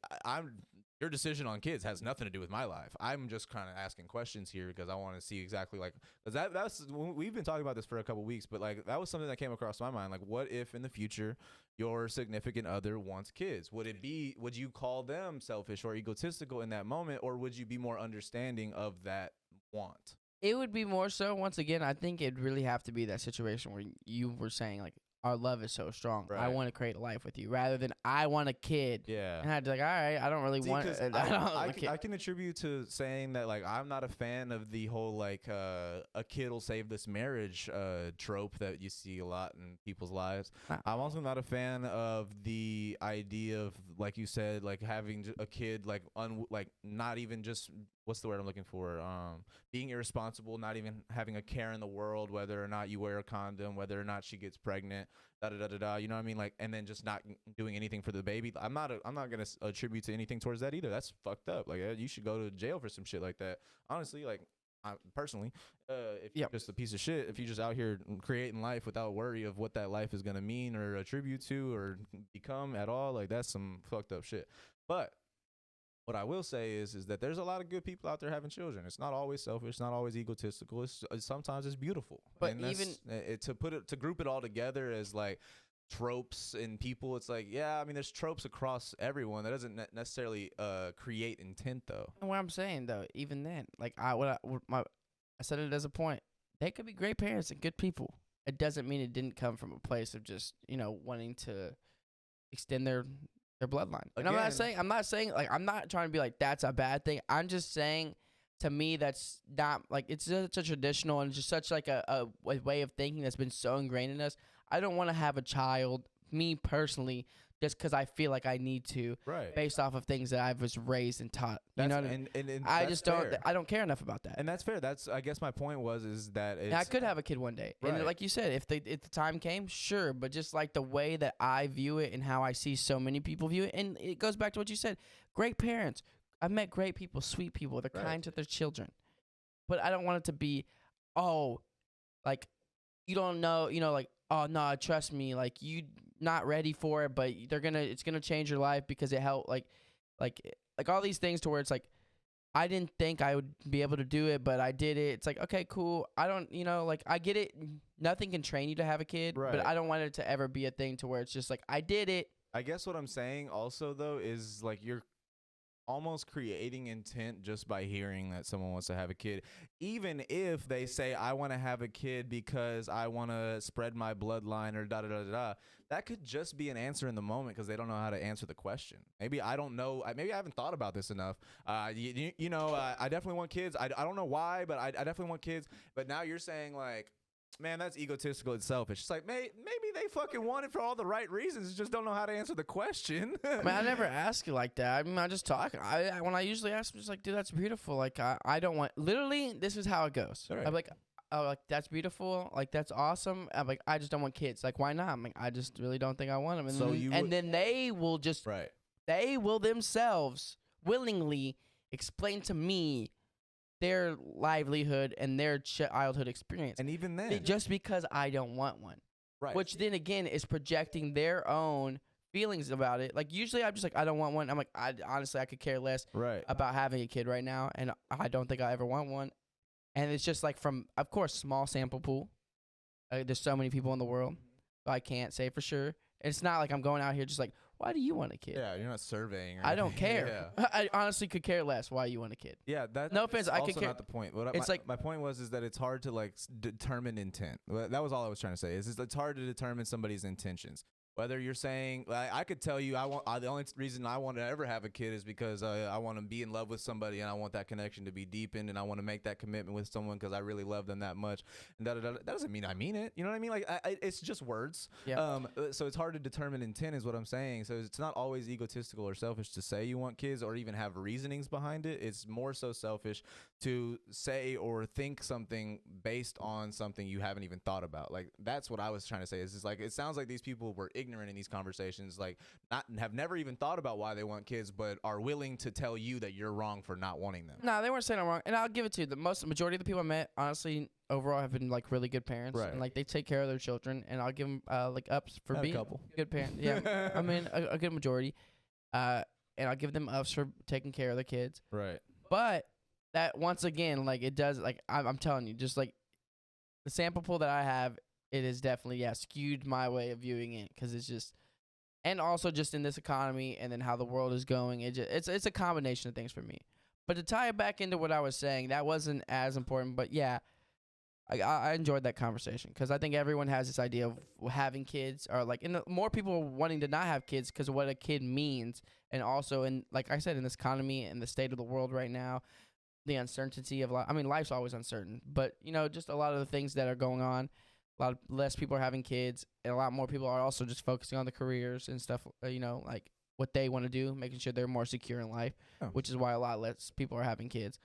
your decision on kids has nothing to do with my life. I'm just kind of asking questions here because I want to see exactly that's we've been talking about this for a couple weeks, but like that was something that came across my mind. Like, what if in the future your significant other wants kids? Would you call them selfish or egotistical in that moment, or would you be more understanding of that want? It would be more so. Once again, I think it'd really have to be that situation where you were saying like, our love is so strong. Right. I want to create a life with you, rather than I want a kid. Yeah. And I'd be like, all right, I don't really want. I can attribute to saying that like I'm not a fan of the whole like a kid will save this marriage trope that you see a lot in people's lives. I'm also not a fan of the idea of, like you said, like having a kid like not even just, what's the word I'm looking for? Being irresponsible, not even having a care in the world, whether or not you wear a condom, whether or not she gets pregnant, you know what I mean? Like, and then just not doing anything for the baby. I'm not gonna attribute to anything towards that either. That's fucked up. Like, you should go to jail for some shit like that. Honestly, like, personally, if you're just a piece of shit, if you're just out here creating life without worry of what that life is gonna mean or attribute to or become at all, like, that's some fucked up shit. But what I will say is that there's a lot of good people out there having children. It's not always selfish. It's not always egotistical. Sometimes it's beautiful. But and even to group it all together as like tropes in people, it's like, yeah, I mean, there's tropes across everyone. That doesn't necessarily create intent, though. And what I'm saying though, even then, like I said it as a point. They could be great parents and good people. It doesn't mean it didn't come from a place of just wanting to extend their bloodline. And I'm not saying like, I'm not trying to be like that's a bad thing. I'm just saying, to me, that's not like, it's such a traditional and just such like a way of thinking that's been so ingrained in us. I don't want to have a child, me personally, just because I feel like I need to, based off of things that I was raised and taught. You know what I mean? And I just don't. I don't care enough about that. And that's fair. That's, I guess my point is that I could have a kid one day, and like you said, if the time came, sure. But just like the way that I view it and how I see so many people view it, and it goes back to what you said. Great parents. I've met great people, sweet people. They're kind to their children, but I don't want it to be, like, you don't know, like, oh no, trust me, like, you not ready for it, but it's gonna change your life because it helped, like all these things, to where it's like, I didn't think I would be able to do it, but I did it. It's like, okay, cool. I don't, like, I get it. Nothing can train you to have a kid, but I don't want it to ever be a thing to where it's just like, I did it. I guess what I'm saying also, though, is like almost creating intent just by hearing that someone wants to have a kid, even if they say I want to have a kid because I want to spread my bloodline or da da da da da. That could just be an answer in the moment because they don't know how to answer the question. Maybe I don't know. Maybe I haven't thought about this enough. You know, I definitely want kids. I don't know why, but I definitely want kids. But now you're saying like, man, that's egotistical and selfish. It's like, maybe they fucking want it for all the right reasons, just don't know how to answer the question. I mean, I never ask you like that. I mean, I just talk. When I usually ask, I'm just like, dude, that's beautiful. Like, I don't want. Literally, this is how it goes. All right. I'm like, oh, like that's beautiful. Like that's awesome. I'm like, I just don't want kids. Like, why not? I'm like, I just really don't think I want them. And So then they will just, right. they will themselves willingly explain to me their livelihood and their childhood experience. And even then, just because I don't want one. right. Which then again is projecting their own feelings about it. Like usually I'm just like, I don't want one. I'm like, honestly, I could care less right. about having a kid right now, and I don't think I ever want one. And it's just like from, of course, small sample pool. There's so many people in the world, so I can't say for sure. It's not like I'm going out here just like, why do you want a kid? Yeah, you're not surveying. Or I don't care. Yeah. I honestly could care less why you want a kid. Yeah, that. No offense, I could also care. not the point. It's like my point was that it's hard to like determine intent. That was all I was trying to say. Is it's hard to determine somebody's intentions. Whether you're saying, like, I could tell you, the only reason I want to ever have a kid is because I want to be in love with somebody and I want that connection to be deepened and I want to make that commitment with someone because I really love them that much. And that doesn't mean I mean it. You know what I mean? Like, it's just words. Yeah. So it's hard to determine intent is what I'm saying. So it's not always egotistical or selfish to say you want kids or even have reasonings behind it. It's more so selfish to say or think something based on something you haven't even thought about. Like, that's what I was trying to say. Is just like, it sounds like these people were ignorant in these conversations, like have never even thought about why they want kids, but are willing to tell you that you're wrong for not wanting them. No, they weren't saying I'm wrong, and I'll give it to you. The majority of the people I met, honestly, overall, have been like really good parents, Right. and like they take care of their children, and I'll give them like ups for Had a being couple. good parents. Yeah, I mean a good majority, and I'll give them ups for taking care of their kids. Right. But that once again, like it does, like I'm telling you, just like the sample pool that I have, it is definitely skewed my way of viewing it because it's just. And also just in this economy and then how the world is going, it's a combination of things for me. But to tie it back into what I was saying, that wasn't as important. But yeah, I enjoyed that conversation because I think everyone has this idea of having kids or like more people wanting to not have kids because of what a kid means. And also in, like I said, in this economy and the state of the world right now, the uncertainty of life. I mean, life's always uncertain, but just a lot of the things that are going on. A lot less people are having kids, and a lot more people are also just focusing on the careers and stuff, like what they want to do, making sure they're more secure in life, which is why a lot less people are having kids.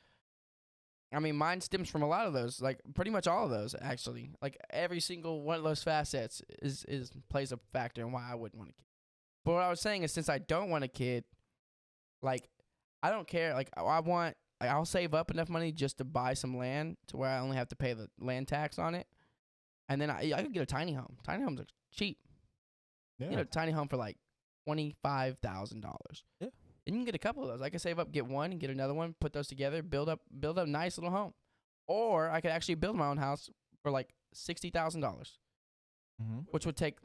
I mean, mine stems from a lot of those, like pretty much all of those, actually. Like every single one of those facets is plays a factor in why I wouldn't want a kid. But what I was saying is since I don't want a kid, like I don't care. Like I'll save up enough money just to buy some land to where I only have to pay the land tax on it. And then I could get a tiny home. Tiny homes are cheap. Yeah. You get a tiny home for like $25,000. Yeah. And you can get a couple of those. I could save up, get one, and get another one, put those together, build up a nice little home. Or I could actually build my own house for like $60,000, which would take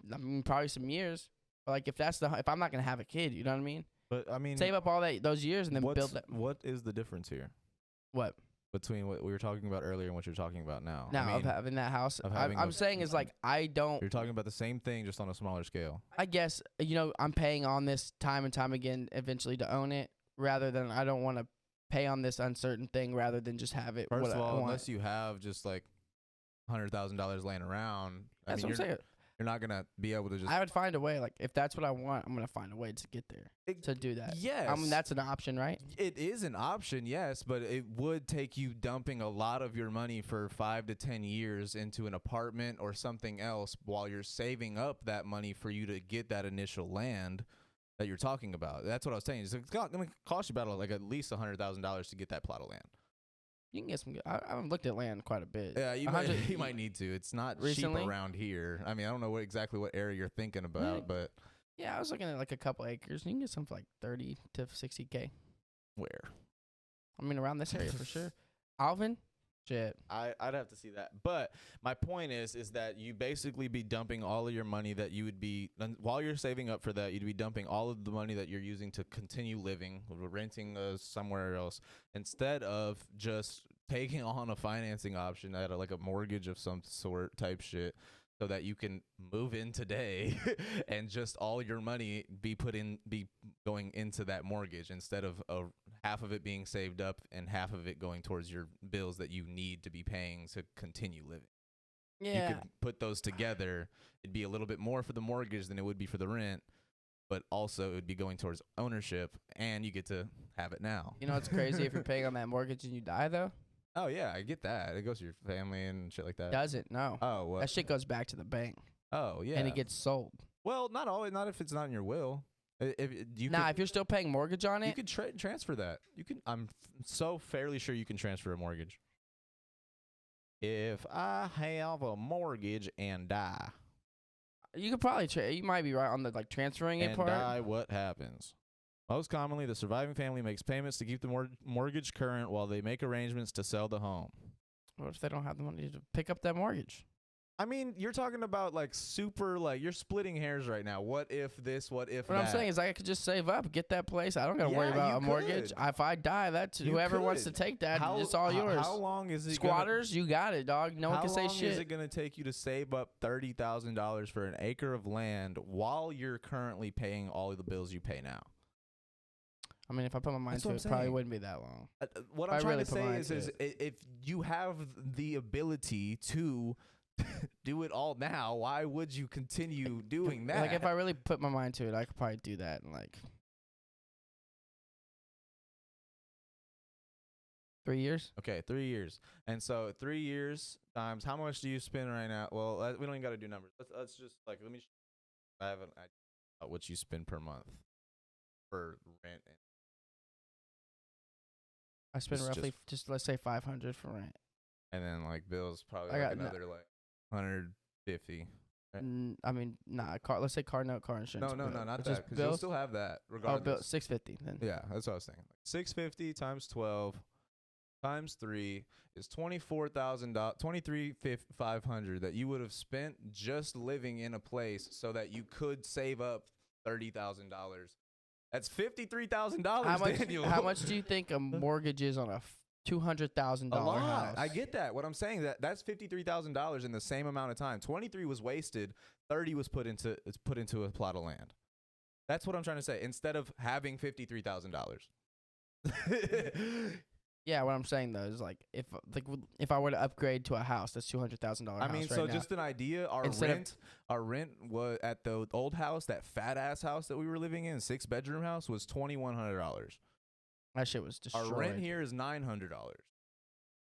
probably some years. But like if I'm not gonna have a kid, you know what I mean? But I mean, save up all those years and then build that. What is the difference here? What? Between what we were talking about earlier and what you're talking about now. Now, of having that house, having I'm saying is like I don't. You're talking about the same thing, just on a smaller scale. I guess I'm paying on this time and time again, eventually to own it, rather than I don't want to pay on this uncertain thing, rather than just have it. First of all, unless you have just like $100,000 laying around, that's what I'm saying. You're not gonna be able to just. I would find a way. Like if that's what I want, I'm gonna find a way to get there to do that. Yes, I mean that's an option, right? It is an option, yes, but it would take you dumping a lot of your money for 5 to 10 years into an apartment or something else while you're saving up that money for you to get that initial land that you're talking about. That's what I was saying. It's going to cost you about like at least $100,000 to get that plot of land. You can get some. I've looked at land quite a bit. Yeah, you might need to. It's not recently? cheap around here. I mean, I don't know exactly what area you're thinking about, but yeah, I was looking at like a couple acres. You can get some for like 30 to 60K. Where? I mean, around this area for sure. Alvin, Shit. I'd have to see that. But my point is that you basically be dumping all of your money that you would be, while you're saving up for that, you'd be dumping all of the money that you're using to continue living, renting somewhere else, instead of just taking on a financing option at like a mortgage of some sort type shit, so that you can move in today and just all your money be going into that mortgage, instead of half of it being saved up and half of it going towards your bills that you need to be paying to continue living. Yeah. You could put those together. It'd be a little bit more for the mortgage than it would be for the rent, but also it would be going towards ownership, and you get to have it now. You know what's crazy if you're paying on that mortgage and you die though? Oh yeah, I get that. It goes to your family and shit like that. Doesn't, no. Oh, what? That shit goes back to the bank. Oh yeah. And it gets sold. Well, not always. Not if it's not in your will. If you're still paying mortgage on it, you could transfer that. You can. I'm so fairly sure you can transfer a mortgage. If I have a mortgage and die, you could probably you might be right on the like transferring it part. And die, what happens? Most commonly, the surviving family makes payments to keep the mortgage current while they make arrangements to sell the home. What if they don't have the money to pick up that mortgage? I mean, you're talking about like super, like you're splitting hairs right now. What if this? What if that? What I'm saying is I could just save up, get that place. I don't got to worry about a mortgage. If I die, that's whoever wants to take that. It's all yours. How long is it? Squatters, you got it, dog. No one can say shit. How long is it going to take you to save up $30,000 for an acre of land while you're currently paying all of the bills you pay now? I mean, if I put my mind to it, probably wouldn't be that long. What I'm trying to say is if you have the ability to do it all now, why would you continue doing that? Like, if I really put my mind to it, I could probably do that in like 3 years. Okay, 3 years. And so 3 years times, how much do you spend right now? Well, we don't even got to do numbers. Let's just like, I have an idea about what you spend per month for rent. I spend roughly just let's say 500 for rent, and then like bills probably like another like 150. Right? I mean, nah. Let's say car note, car insurance. No, not that. Because you'll still have that regardless. Oh, 650 then. Yeah, that's what I was saying. 650 times 12 times 3 is $24,000, $23,500 that you would have spent just living in a place so that you could save up $30,000. That's $53,000, Daniel. How much do you think a mortgage is on a $200,000 house? I get that. What I'm saying that's $53,000 in the same amount of time. 23 was wasted. 30 was put into a plot of land. That's what I'm trying to say. Instead of having $53,000. Yeah, what I'm saying though is like if I were to upgrade to a house, that's $200,000. I mean, so just an idea. Our rent was at the old house, that fat ass house that we were living in, 6-bedroom house, was $2,100. That shit was destroyed. Our rent here is $900.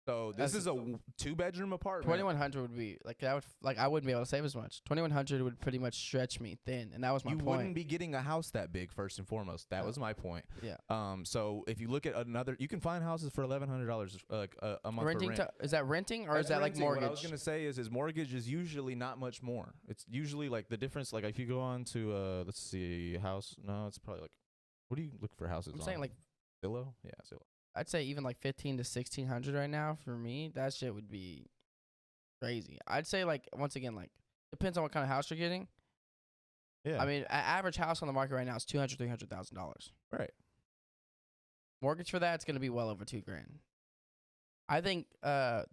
So this is a 2-bedroom apartment. 2,100 would be like that. I wouldn't be able to save as much. 2,100 would pretty much stretch me thin, and that was my point. You wouldn't be getting a house that big, first and foremost. That was my point. Yeah. So if you look at you can find houses for $1,100 like a month. Renting for rent. is that renting or is that renting. like mortgage? What I was gonna say is mortgage is usually not much more. It's usually like the difference. Like if you go on to let's see, house. No, it's probably like. What do you look for houses? I'm saying like Zillow. Yeah, Zillow. I'd say even like 1,500 to 1,600 right now for me. That shit would be crazy. I'd say like once again like depends on what kind of house you're getting. Yeah. I mean, an average house on the market right now is $200,000-$300,000. Right. Mortgage for that's gonna be well over $2,000. I think one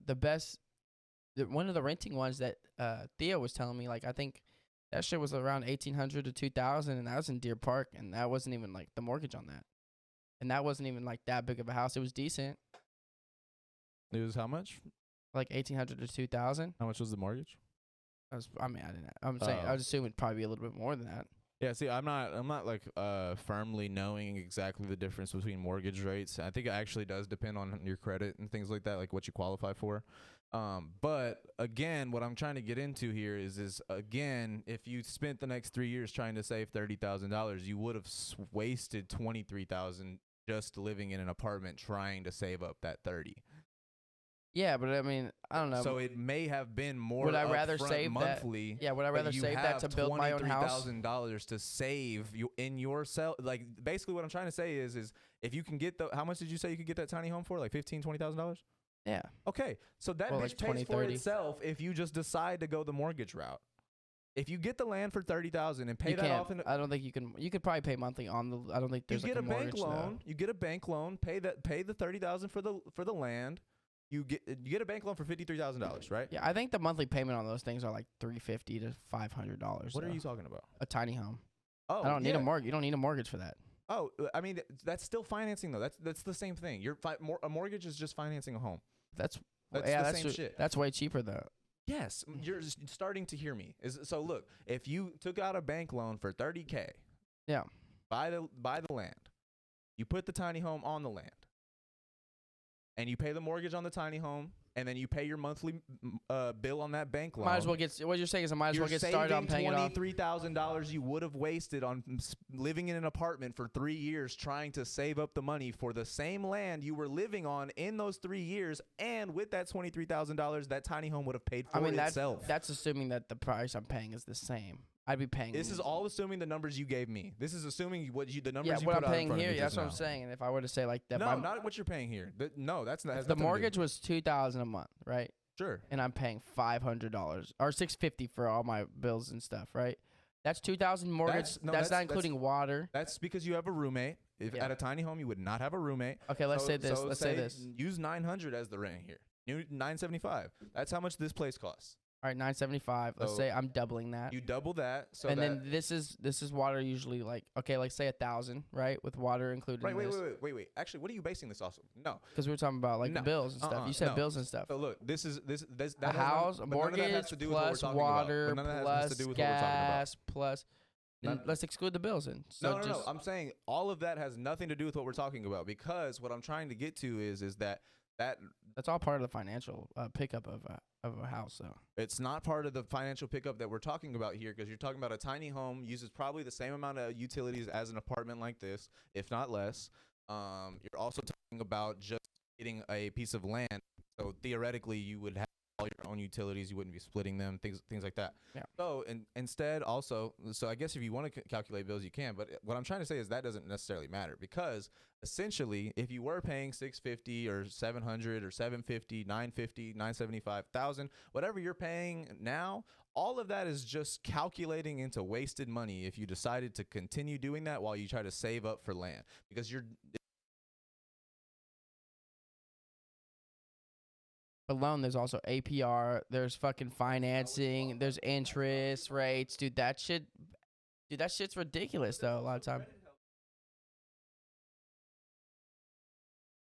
of the renting ones that Theo was telling me, like I think that shit was around $1,800 to $2,000, and that was in Deer Park, and that wasn't even like the mortgage on that. And that wasn't even like that big of a house. It was decent. It was how much? Like $1,800 to $2,000. How much was the mortgage? I didn't. I'm saying I was assuming it'd probably be a little bit more than that. Yeah. See, I'm not like firmly knowing exactly the difference between mortgage rates. I think it actually does depend on your credit and things like that, like what you qualify for. But again, what I'm trying to get into here is again, if you spent the next 3 years trying to save $30,000, you would have wasted $23,000 just living in an apartment trying to save up that 30. Yeah, but I mean, I don't know. So it may have been more. Would I rather save monthly? That? Yeah, would I rather save that to build my own house? $23,000 to save you in yourself. Like basically, what I'm trying to say is if you can get how much did you say you could get that tiny home for? Like $15,000, $20,000? Yeah. Okay, so that Well, bitch like pays 20, for 30. itself if you just decide to go the mortgage route. If you get the land for $30,000 and pay You that can't. off in I don't think you can. You could probably pay monthly on the. I don't think you there's get like a a bank mortgage loan. though. You get a bank loan. Pay the $30,000 for the land. You get a bank loan for $53,000, right? Yeah, I think the monthly payment on those things are like $350 to $500. What are you talking about? A tiny home. Oh, I don't need yeah. a mortgage. You don't need a mortgage for that. Oh, I mean that's still financing though. That's the same thing. A mortgage is just financing a home. That's That's yeah. the That's same shit. That's way cheaper though. Yes, you're just starting to hear me. So look, if you took out a bank loan for $30K, Yeah. buy the land, you put the tiny home on the land, and you pay the mortgage on the tiny home, and then you pay your monthly bill on that bank loan. Might as well get. What you're saying is I might as well get started on paying it off. $23,000 you would have wasted on living in an apartment for 3 years trying to save up the money for the same land you were living on in those 3 years, and with that $23,000, that tiny home would have paid for itself. That's assuming that the price I'm paying is the same. I'd be paying. This is all assuming the numbers you gave me. This is assuming the numbers Yeah, you what put I'm out in paying front of here. me That's just what I'm now. saying. And if I were to say like that, No, not what you're paying here. No, that's not. the mortgage was $2,000 a month, right? Sure. And I'm paying $500 or $650 for all my bills and stuff, right? That's $2,000 mortgage. That's not including water. That's because you have a roommate. If at a tiny home you would not have a roommate. Okay, let's say this. Let's say this. Use 900 as the rent here. 975. That's how much this place costs. All right, $975. Let's So say I'm doubling that. You double that. So and that, then this is water usually like okay, like say 1,000, right? With water included. Right. in this. Wait. Actually, what are you basing this off of? No. Because we were talking about like the bills and stuff. You said bills and stuff. So look, this that A house, a mortgage, plus water, plus gas, plus. Let's exclude the bills in. So No. I'm saying all of that has nothing to do with what we're talking about, because what I'm trying to get to is that that's all part of the financial pickup of a house. So it's not part of the financial pickup that we're talking about here, because you're talking about a tiny home uses probably the same amount of utilities as an apartment like this, if not less. You're also talking about just getting a piece of land, so theoretically you would have all your own utilities. You wouldn't be splitting them, things like that. Yeah. So instead also, so I guess if you want to calculate bills, you can. But what I'm trying to say is that doesn't necessarily matter, because essentially, if you were paying $650 or $700 or $750, $950, $975, $1,000, whatever you're paying now, all of that is just calculating into wasted money if you decided to continue doing that while you try to save up for land, because you're. alone, there's also APR, there's fucking financing, there's interest rates, dude. That shit's ridiculous though. A lot of time.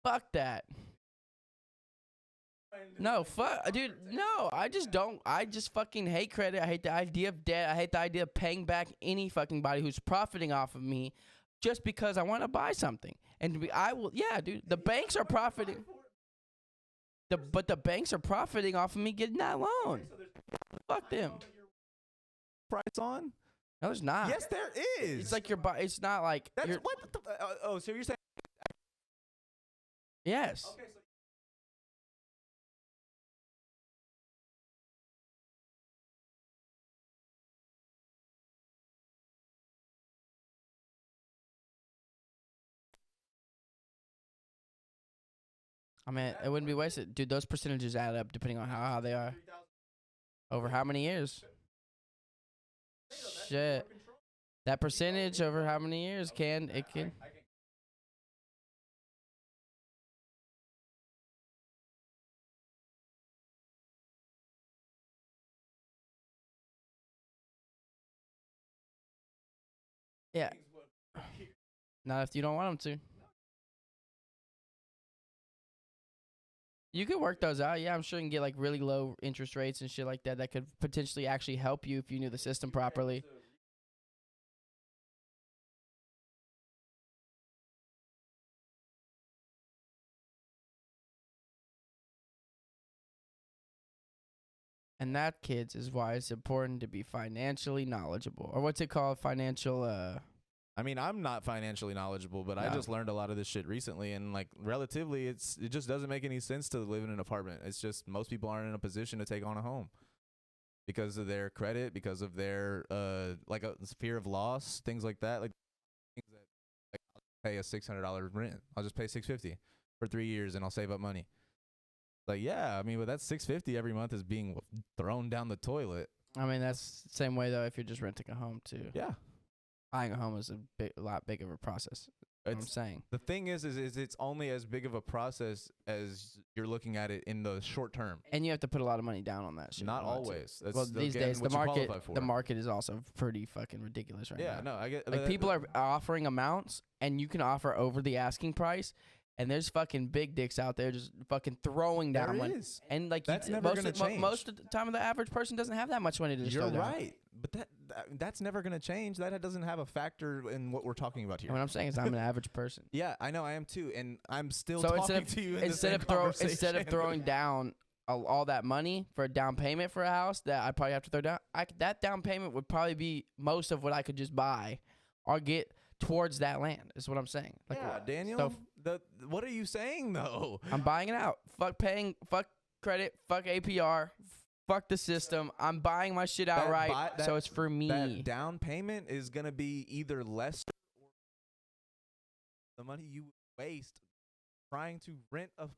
Fuck that. No, fuck, dude. No, I just fucking hate credit. I hate the idea of debt. I hate the idea of paying back any fucking body who's profiting off of me, just because I want to buy something. And I will. Yeah, dude. The banks are profiting. But the banks are profiting off of me getting that loan. Fuck them. Price on? No, there's not. Yes, there is. It's like it's not like. That's what the. So you're saying? Yes. Okay, so. I mean, it wouldn't be wasted. Dude, those percentages add up depending on how they are. Over how many years? Shit. That percentage over how many years can. Yeah. Not if you don't want them to. You could work those out. Yeah, I'm sure you can get like really low interest rates and shit like that. That could potentially actually help you if you knew the system properly. And that, kids, is why it's important to be financially knowledgeable. Or what's it called? Financial, I mean, I'm not financially knowledgeable, but I just learned a lot of this shit recently, and like relatively, it just doesn't make any sense to live in an apartment. It's just most people aren't in a position to take on a home because of their credit, because of their like a fear of loss, things like that. Like things that like I'll pay a $600 rent, I'll just pay $650 for 3 years, and I'll save up money. Like, yeah, I mean, but that's $650 every month is being thrown down the toilet. I mean, that's the same way though if you're just renting a home too. Yeah. Buying a home is a lot bigger of a process. I'm saying. The thing is it's only as big of a process as you're looking at it in the short term. And you have to put a lot of money down on that shit. Not always. That's well, these days the market is also pretty fucking ridiculous right now. Yeah, no, I get like people are offering amounts, and you can offer over the asking price. And there's fucking big dicks out there just fucking throwing down money. And like that's never gonna change. Most of the time, the average person doesn't have that much money to just throw down. You're right, but that's never gonna change. That doesn't have a factor in what we're talking about here. And what I'm saying is, I'm an average person. Yeah, I know I am too, and I'm still talking to you in the same conversation. Instead of throwing down all that money for a down payment for a house that I probably have to throw down, that down payment would probably be most of what I could just buy or get towards that land. Is what I'm saying. Like, yeah, Daniel. What are you saying though? I'm buying it out. Fuck paying. Fuck credit. Fuck APR. Fuck the system. I'm buying my shit outright, so it's for me. That down payment is gonna be either less or the money you waste trying to rent a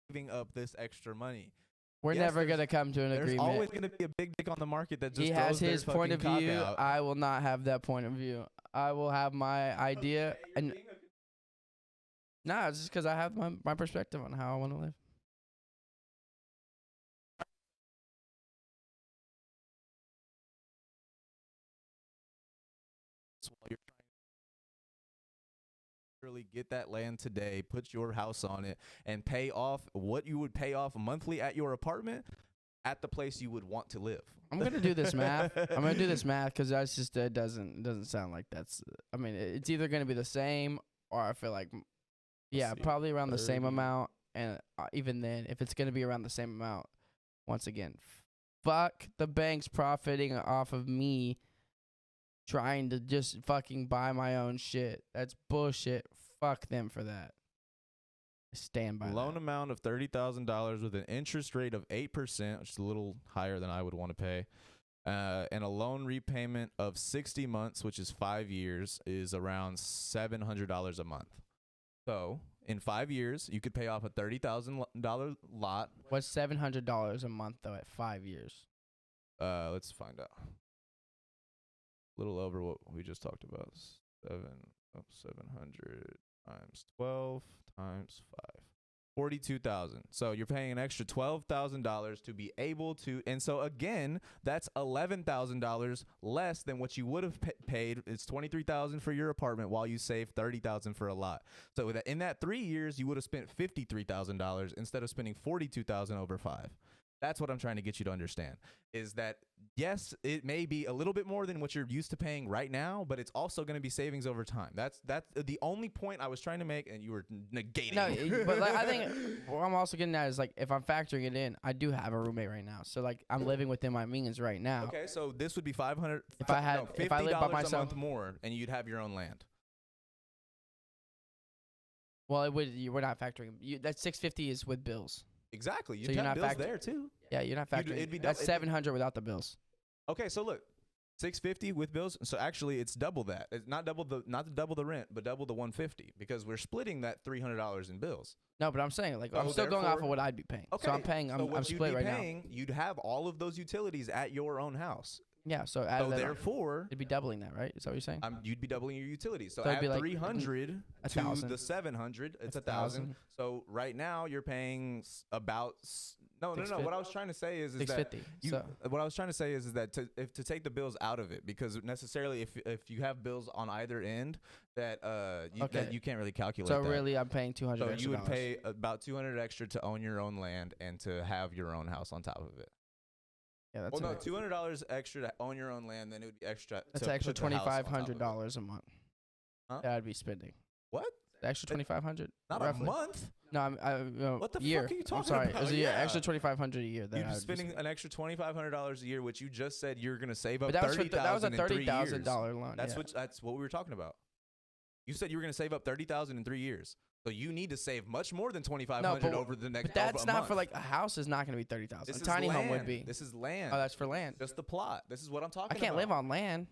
giving up this extra money. We're never gonna come to an agreement. There's always gonna be a big dick on the market that just he has his point of view. I will not have that point of view. I will have my idea, and nah, it's just because I have my perspective on how I want to live. You're trying to really get that land today, put your house on it, and pay off what you would pay off monthly at your apartment at the place you would want to live. I'm gonna do this math. I'm gonna do this math because that's just it doesn't sound like that's. I mean, it's either gonna be the same or I feel like, yeah, probably around the same amount. And even then, if it's gonna be around the same amount, once again, fuck the banks profiting off of me trying to just fucking buy my own shit. That's bullshit. Fuck them for that. I stand by loan amount of $30,000 with an interest rate of 8%, which is a little higher than I would want to pay, and a loan repayment of 60 months, which is 5 years, is around $700 a month. So in 5 years, you could pay off a $30,000 lot. What's $700 a month though at 5 years? Let's find out. A little over what we just talked about. 700 times 12 times 5. 42,000. So you're paying an extra $12,000 to be able to, and so again, that's $11,000 less than what you would have paid. It's $23,000 for your apartment while you save $30,000 for a lot. So in that 3 years, you would have spent $53,000 instead of spending $42,000 over 5. That's what I'm trying to get you to understand, is that, yes, it may be a little bit more than what you're used to paying right now, but it's also going to be savings over time. That's the only point I was trying to make, and you were negating. No, but like, I think what I'm also getting at is, like, if I'm factoring it in, I do have a roommate right now. So, like, I'm living within my means right now. Okay, so this would be $500. If I lived by myself, a month more, and you'd have your own land. Well, it would. We're not factoring. That $650 is with bills. Exactly. You'd have bills there too. Yeah, you're not factoring. That's $700 without the bills. Okay, so look, $650 with bills. So actually, it's double that. It's not double the rent, but double the $150 because we're splitting that $300 in bills. No, but I'm saying, like, I'm still going off of what I'd be paying. Okay, so I'm paying. I'm split right now. You'd have all of those utilities at your own house. Yeah, so therefore, it'd be doubling that, right? Is that what you're saying? You'd be doubling your utilities. So it'd add be like 300 to the 700, it's 1,000. So right now you're paying about no. What I was trying to say is that what I was trying to say is that to take the bills out of it, because necessarily if you have bills on either end that you can't really calculate. So really, I'm paying $200. So you would pay about $200 extra to own your own land and to have your own house on top of it. Yeah, that's $200 extra to own your own land, then it would be extra. That's extra $2,500 a month. Huh? That I'd be spending. What? The extra $2,500. Not roughly. A month. No, what the year. fuck are you talking I'm sorry. about? It was a year. Extra $2,500 a year. You'd be spending an extra $2,500 a year, which you just said you're gonna save up. But that was a $30,000 loan. That's what we were talking about. You said you were gonna save up $30,000 in 3 years. So you need to save much more than $2,500 over the next. But that's not for, like, a house is not going to be $30,000. A tiny home would be. This is land. Oh, that's for land. Just the plot. This is what I'm talking about. I can't live on land.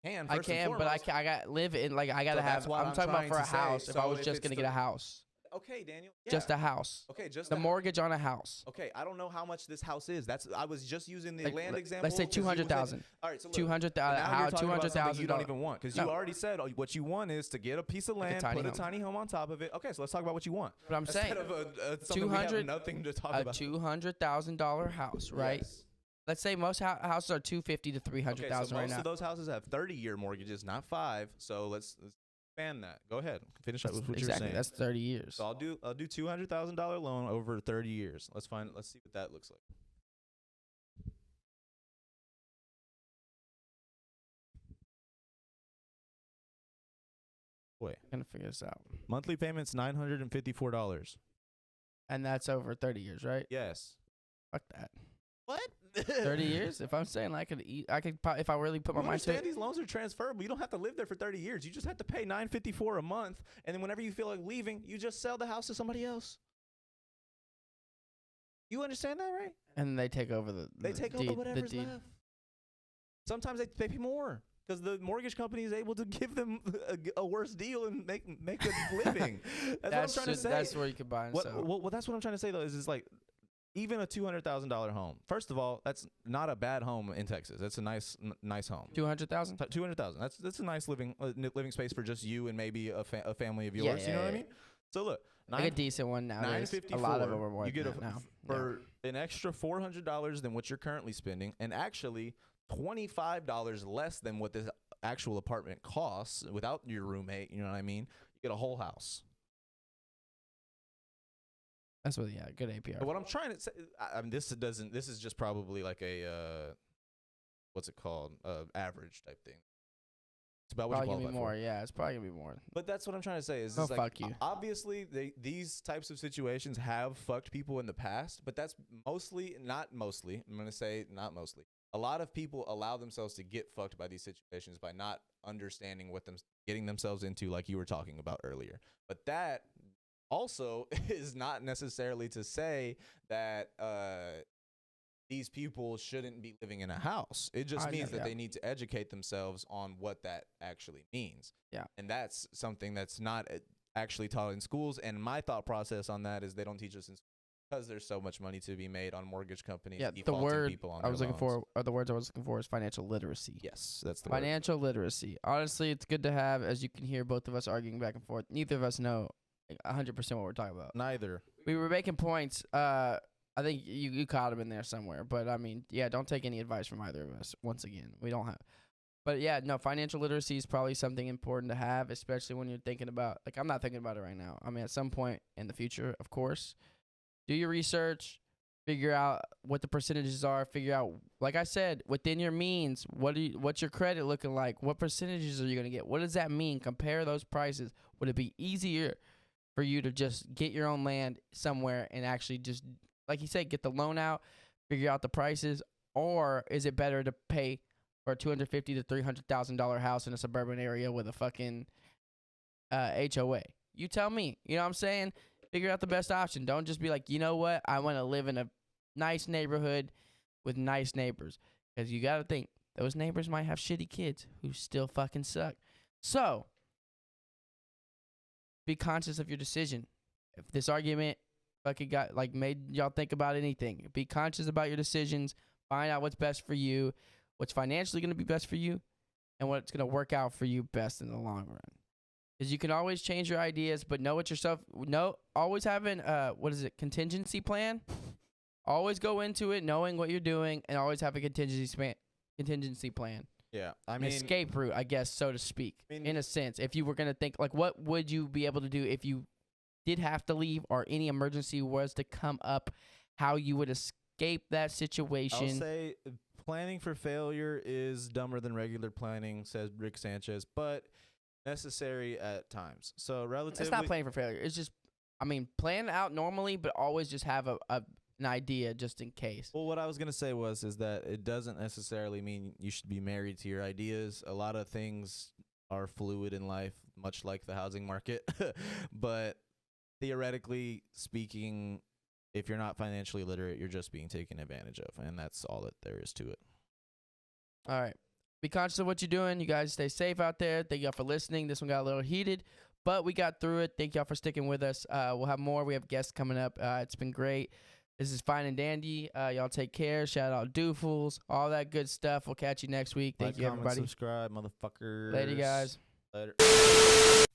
I can, but I got to live in, like, I got to have. I'm talking about for a house. If I was just going to get a house. Okay, Daniel. Yeah. Just a house. Okay, just The mortgage on a house. Okay, I don't know how much this house is. I was just using the Like, land example. let's say 200,000. All right, so look, 200,000. now How you're talking about something $200,000? you don't even want, because No. you already said what you want is to get a piece of Like a land, tiny put a home. tiny home on top of it. Okay, so let's talk about what you want. But I'm saying Instead of something we have nothing to talk a about. $200,000 house, right? Yes. Let's say most houses are $250,000 to $300,000 Okay, so right most now. of those houses have 30-year mortgages, not 5. So let's expand that. Go ahead, finish up with what you're saying. That's 30 years. So I'll do $200,000 loan over 30 years. Let's see what that looks like. Boy, I'm gonna figure this out. monthly payments $954. And that's over 30 years, right? Yes. Fuck that. What? 30 years? If I'm saying I could if I really put my You mind to understand it. these loans are transferable. You don't have to live there for 30 years. You just have to pay $954 a month, and then whenever you feel like leaving, you just sell the house to somebody else. You understand that, right? And they take over They take over whatever's left. Sometimes they pay more because the mortgage company is able to give them a worse deal and make a living. That's what I'm trying to say. That's where you could buy and sell. Well, that's what I'm trying to say though. Is like even a $200,000 home. First of all, that's not a bad home in Texas. That's a nice home. 200,000. 200,000. That's a nice living space for just you and maybe a family of yours. You know what I mean? So look, like a decent one nowadays. $954. A lot of them are more You get than that now. for an extra $400 than what you're currently spending, and actually $25 less than what this actual apartment costs without your roommate. You know what I mean? You get a whole house. That's what, good APR. But what I'm trying to say, I mean, this is just probably like a, what's it called? Average type thing. It's about what you Probably qualify gonna be more. for. Yeah, it's probably gonna be more. But that's what I'm trying to say is, Oh, like, fuck you. Obviously, these types of situations have fucked people in the past, but that's not mostly. I'm going to say not mostly. A lot of people allow themselves to get fucked by these situations by not understanding what getting themselves into, like you were talking about earlier. But that also is not necessarily to say that these people shouldn't be living in a house. It just means that they need to educate themselves on what that actually means. Yeah. And that's something that's not actually taught in schools. And my thought process on that is they don't teach us in schools because there's so much money to be made on mortgage companies. Yeah, the word people on I was their looking loans. for, or the words I was looking for, is financial literacy. Yes, that's the word. Financial literacy. Honestly, it's good to have. As you can hear, both of us arguing back and forth. Neither of us know 100% what we're talking about. Neither. We were making points. I think you caught him in there somewhere. But, I mean, don't take any advice from either of us. Once again, we don't have. But, financial literacy is probably something important to have, especially when you're thinking about, like, I'm not thinking about it right now. I mean, at some point in the future, of course, do your research, figure out what the percentages are, figure out, like I said, within your means, what's your credit looking like? What percentages are you going to get? What does that mean? Compare those prices. Would it be easier for you to just get your own land somewhere and actually just, like you said, get the loan out, figure out the prices, or is it better to pay for a $250,000 to $300,000 house in a suburban area with a fucking HOA? You tell me. You know what I'm saying? Figure out the best option. Don't just be like, you know what? I want to live in a nice neighborhood with nice neighbors. Because you got to think, those neighbors might have shitty kids who still fucking suck. So, be conscious of your decision. If this argument fucking made y'all think about anything, be conscious about your decisions. Find out what's best for you, what's financially going to be best for you, and what's going to work out for you best in the long run. Because you can always change your ideas, but know it yourself. Always having contingency plan. Always go into it knowing what you're doing, and always have a contingency plan. Yeah, An escape route, I guess, so to speak. In a sense, if you were gonna think, like, what would you be able to do if you did have to leave, or any emergency was to come up? How you would escape that situation? I'll say planning for failure is dumber than regular planning, says Rick Sanchez, but necessary at times. So relatively, it's not planning for failure. It's just, plan out normally, but always just have an idea just in case. Well, what I was gonna say is that it doesn't necessarily mean you should be married to your ideas. A lot of things are fluid in life, much like the housing market. But theoretically speaking, if you're not financially literate, you're just being taken advantage of, and that's all that there is to it. All right. Be conscious of what you're doing. You guys stay safe out there. Thank y'all for listening. This one got a little heated, But we got through it. Thank y'all for sticking with us. We'll have more. We have guests coming up. It's been great. This is Fine and Dandy. Y'all take care. Shout out Doofools. All that good stuff. We'll catch you next week. Thank you, comment, everybody. subscribe, motherfuckers. Later, guys. Later.